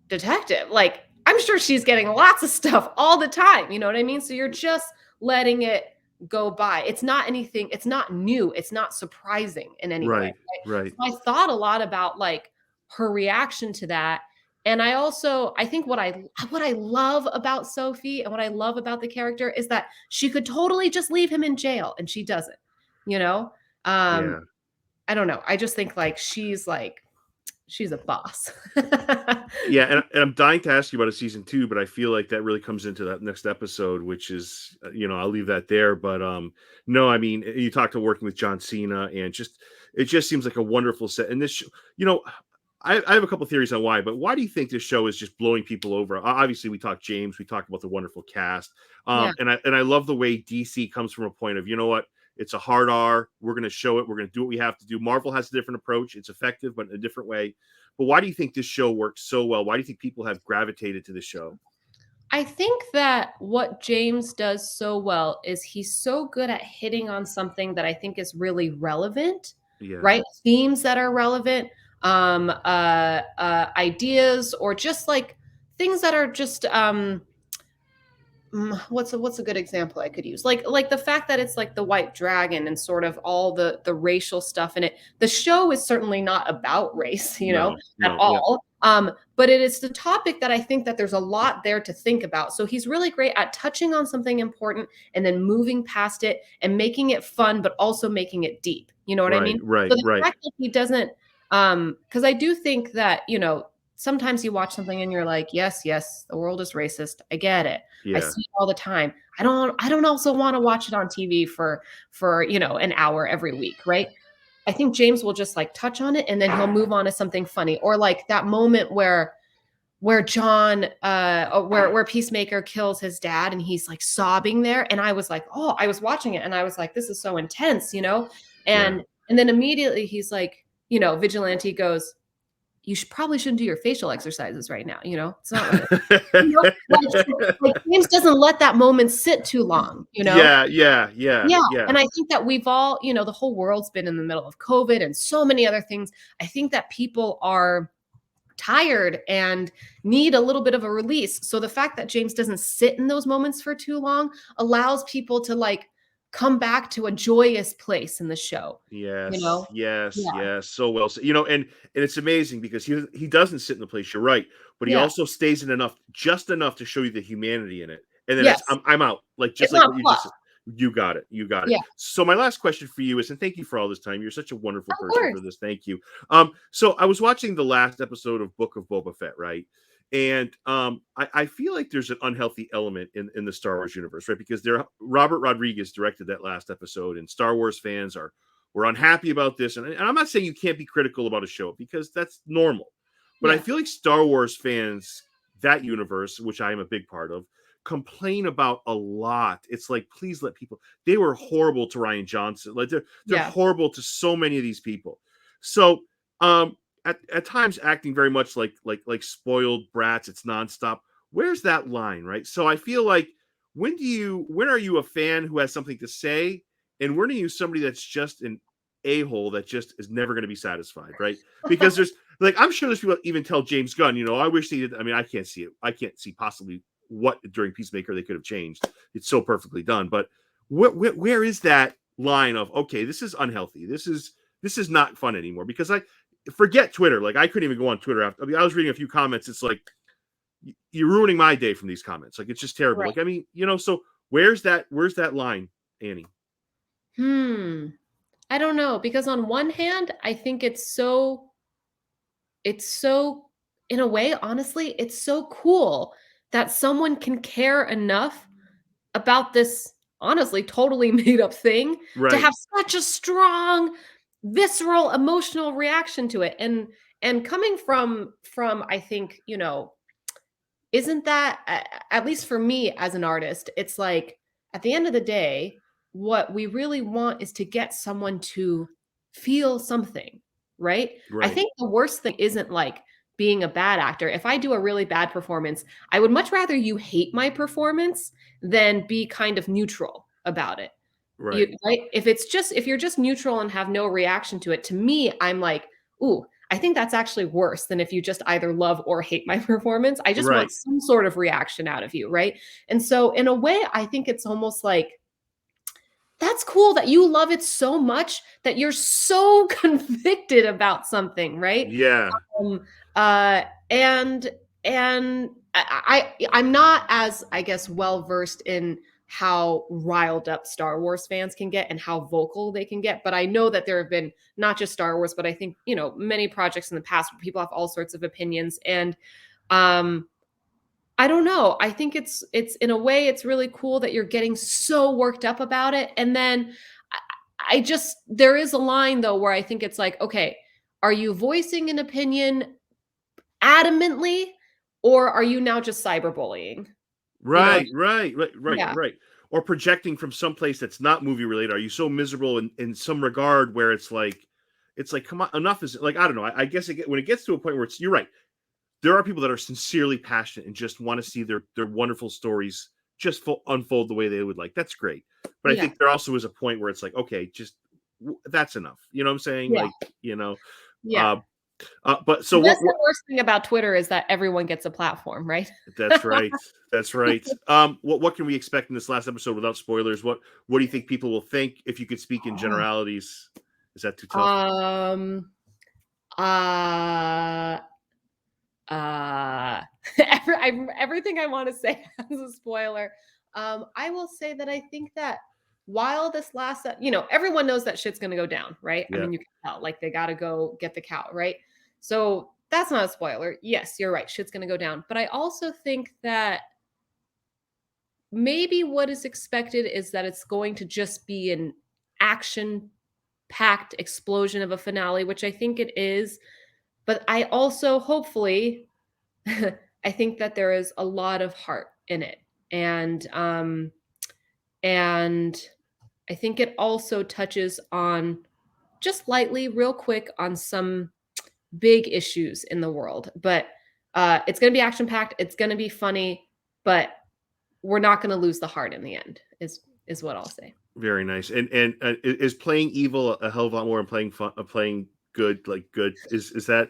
Speaker 2: detective, like I'm sure she's getting lots of stuff all the time. You know what I mean? So you're just letting it go by. It's not anything, it's not new, it's not surprising in any way.
Speaker 3: Right.
Speaker 2: Right?
Speaker 3: Right.
Speaker 2: So I thought a lot about like her reaction to that. And I think what I love about Sophie and what I love about the character is that she could totally just leave him in jail and she doesn't, you know? Um,
Speaker 3: Yeah.
Speaker 2: I don't know. I just think like she's a boss.
Speaker 3: Yeah, and I'm dying to ask you about a season 2, but I feel like that really comes into that next episode, which is, I'll leave that there. But no, I mean, you talked to working with John Cena, and it just seems like a wonderful set. And this, I have a couple theories on why, but why do you think this show is just blowing people over? Obviously, we talked James, we talked about the wonderful cast,
Speaker 2: Yeah.
Speaker 3: and I love the way DC comes from a point of, you know what, it's a hard R. We're going to show it. We're going to do what we have to do. Marvel has a different approach. It's effective, but in a different way. But why do you think this show works so well? Why do you think people have gravitated to the show?
Speaker 2: I think that what James does so well is he's so good at hitting on something that I think is really relevant,
Speaker 3: Yeah.
Speaker 2: right? Themes that are relevant, ideas, or just like things that are just what's a good example I could use? Like the fact that it's like the white dragon and sort of all the racial stuff in it. The show is certainly not about race,
Speaker 3: No,
Speaker 2: at
Speaker 3: yeah.
Speaker 2: all. But it is the topic that I think that there's a lot there to think about. So he's really great at touching on something important and then moving past it and making it fun, but also making it deep. You know what I mean?
Speaker 3: Right,
Speaker 2: So the
Speaker 3: right.
Speaker 2: fact that he doesn't, because I do think that, sometimes you watch something and you're like, yes, the world is racist. I get it.
Speaker 3: Yeah.
Speaker 2: I see it all the time. I don't also want to watch it on TV for an hour every week, right? I think James will just like touch on it and then he'll move on to something funny, or like that moment where John where Peacemaker kills his dad and he's like sobbing there, and I was like, oh, I was watching it and I was like, this is so intense, and then immediately he's like, Vigilante goes, you probably shouldn't do your facial exercises right now. It's not like James doesn't let that moment sit too long,
Speaker 3: Yeah.
Speaker 2: And I think that we've all, the whole world's been in the middle of COVID and so many other things. I think that people are tired and need a little bit of a release. So the fact that James doesn't sit in those moments for too long allows people to like come back to a joyous place in the show.
Speaker 3: Yes,
Speaker 2: Yeah.
Speaker 3: yes, so well. So, and it's amazing because he doesn't sit in the place. You're right, but he
Speaker 2: Yeah.
Speaker 3: also stays in just enough to show you the humanity in it, and then
Speaker 2: Yes.
Speaker 3: I'm out. Like just
Speaker 2: It's
Speaker 3: like
Speaker 2: not
Speaker 3: what you
Speaker 2: fluff.
Speaker 3: just said. You got it.
Speaker 2: Yeah.
Speaker 3: So my last question for you is, and thank you for all this time. You're such a wonderful
Speaker 2: Of
Speaker 3: person
Speaker 2: course.
Speaker 3: for this. Thank you. So I was watching the last episode of Book of Boba Fett, right? And I feel like there's an unhealthy element in the Star Wars universe, right? Because Robert Rodriguez directed that last episode, and Star Wars fans were unhappy about this. And I'm not saying you can't be critical about a show because that's normal. But I feel like Star Wars fans, that universe, which I am a big part of, complain about a lot. It's like, please let people. They were horrible to Rian Johnson. Like they're horrible to so many of these people. So at times acting very much like spoiled brats. It's nonstop. Where's that line, right? So I feel like when are you a fan who has something to say, and when are you somebody that's just an a-hole that just is never going to be satisfied, right? Because there's like, I'm sure there's people that even tell James Gunn, I wish he did. I mean, I can't see it. I can't see possibly what during Peacemaker they could have changed. It's so perfectly done. But where is that line of, okay, this is unhealthy. This is not fun anymore? Because I forget Twitter. Like I couldn't even go on Twitter after. I mean, I was reading a few comments. It's like, you're ruining my day from these comments. Like, it's just terrible.
Speaker 2: Right.
Speaker 3: Like, I mean, so where's that line, Annie?
Speaker 2: I don't know, because on one hand, I think it's so, in a way, honestly, it's so cool that someone can care enough about this, honestly, totally made up thing to have such a strong, visceral, emotional reaction to it. And coming from, I think, isn't that, at least for me as an artist, it's like, at the end of the day, what we really want is to get someone to feel something, right? I think the worst thing isn't like being a bad actor. If I do a really bad performance, I would much rather you hate my performance than be kind of neutral about it. Right? If you're just neutral and have no reaction to it, to me, I'm like, ooh, I think that's actually worse than if you just either love or hate my performance. I just want some sort of reaction out of you, right? And so in a way, I think it's almost like, that's cool that you love it so much that you're so convicted about something, right?
Speaker 3: Yeah.
Speaker 2: And I'm not as, I guess, well versed in how riled up Star Wars fans can get and how vocal they can get. But I know that there have been not just Star Wars, but I think, many projects in the past where people have all sorts of opinions. And I don't know. I think it's in a way it's really cool that you're getting so worked up about it. And then I just there is a line though where I think it's like, okay, are you voicing an opinion adamantly, or are you now just cyberbullying?
Speaker 3: Right,
Speaker 2: You Yeah.
Speaker 3: right. Or projecting from someplace that's not movie related. Are you so miserable in some regard where it's like, come on, enough is like, I don't know. I guess when it gets to a point where you're right. There are people that are sincerely passionate and just want to see their wonderful stories just unfold the way they would like. That's great. But I
Speaker 2: Yeah.
Speaker 3: think there also is a point where it's like, okay, just that's enough. You know what I'm saying?
Speaker 2: Yeah.
Speaker 3: Like,
Speaker 2: Yeah.
Speaker 3: but so
Speaker 2: The best
Speaker 3: what
Speaker 2: and worst thing about Twitter is that everyone gets a platform, right?
Speaker 3: that's right. That's right. What can we expect in this last episode without spoilers? What do you think people will think if you could speak in generalities? Is that too tough?
Speaker 2: Uh, everything I want to say has a spoiler. I will say that I think that while this last, everyone knows that shit's gonna go down, right? I
Speaker 3: Yeah.
Speaker 2: mean, you can tell, like they gotta go get the cow, right? So that's not a spoiler. Yes, you're right. Shit's gonna go down. But I also think that maybe what is expected is that it's going to just be an action packed explosion of a finale, which I think it is. But I also hopefully I think that there is a lot of heart in it. And I think it also touches on just lightly, real quick, on some big issues in the world. But it's gonna be action packed, it's gonna be funny, but we're not gonna lose the heart in the end, is what I'll say.
Speaker 3: Very nice. And is playing evil a hell of a lot more than playing good, like good? Is that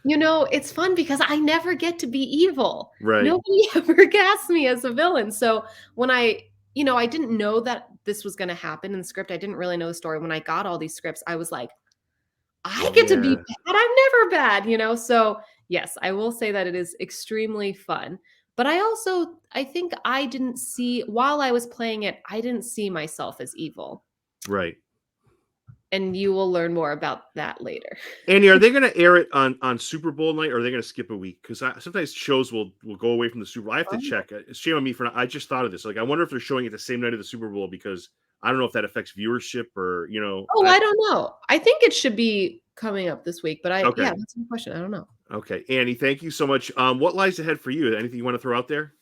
Speaker 2: It's fun because I never get to be evil.
Speaker 3: right?
Speaker 2: Nobody ever casts me as a villain. So when I didn't know that this was going to happen in the script. I didn't really know the story. When I got all these scripts, I was like, I get to be
Speaker 3: Yeah.
Speaker 2: bad. I'm never bad. So yes, I will say that it is extremely fun. But I think while I was playing it, I didn't see myself as evil.
Speaker 3: Right.
Speaker 2: And you will learn more about that later.
Speaker 3: Annie, are they going to air it on Super Bowl night, or are they going to skip a week? Because sometimes shows will go away from the Super Bowl. I have to check. It's shame on me I just thought of this. Like, I wonder if they're showing it the same night of the Super Bowl, because I don't know if that affects viewership or
Speaker 2: I don't know. I think it should be coming up this week, but
Speaker 3: Okay.
Speaker 2: yeah, that's a good question. I don't know.
Speaker 3: Okay, Annie, thank you so much. What lies ahead for you? Anything you want to throw out there?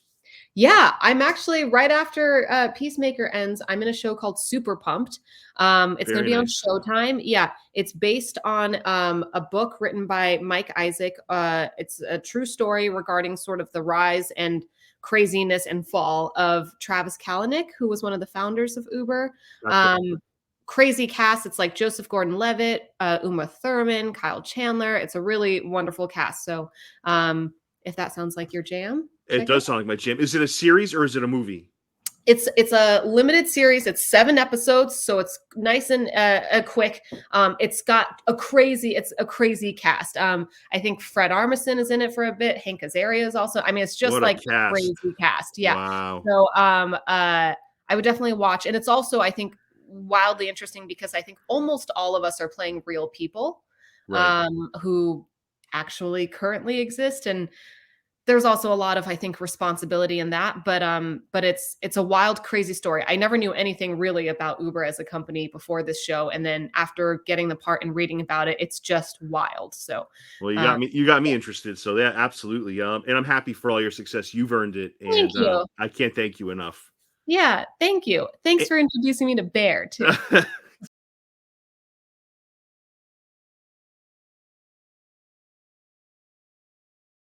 Speaker 2: Yeah, I'm actually right after Peacemaker ends, I'm in a show called Super Pumped. It's going to
Speaker 3: Very
Speaker 2: be on
Speaker 3: nice.
Speaker 2: Showtime. Yeah, it's based on a book written by Mike Isaac. It's a true story regarding sort of the rise and craziness and fall of Travis Kalanick, who was one of the founders of Uber.
Speaker 3: Gotcha.
Speaker 2: Crazy cast. It's like Joseph Gordon-Levitt, Uma Thurman, Kyle Chandler. It's a really wonderful cast. So if that sounds like your jam,
Speaker 3: It does sound like my jam. Is it a series or is it a movie?
Speaker 2: It's a limited series. It's 7 episodes, so it's nice and quick. It's a crazy cast. I think Fred Armisen is in it for a bit. Hank Azaria is also. I mean, it's just
Speaker 3: What a
Speaker 2: like
Speaker 3: cast.
Speaker 2: crazy cast. Yeah.
Speaker 3: Wow.
Speaker 2: So I would definitely watch, and it's also, I think, wildly interesting because I think almost all of us are playing real people,
Speaker 3: Right.
Speaker 2: who actually currently exist. And there's also a lot of, I think, responsibility in that, but it's a wild, crazy story. I never knew anything really about Uber as a company before this show, and then after getting the part and reading about it, it's just wild. So,
Speaker 3: Well, you got me interested. So yeah, absolutely. And I'm happy for all your success. You've earned it, and
Speaker 2: thank you.
Speaker 3: I can't thank you enough.
Speaker 2: Yeah, thank you. Thanks for introducing me to Bear too.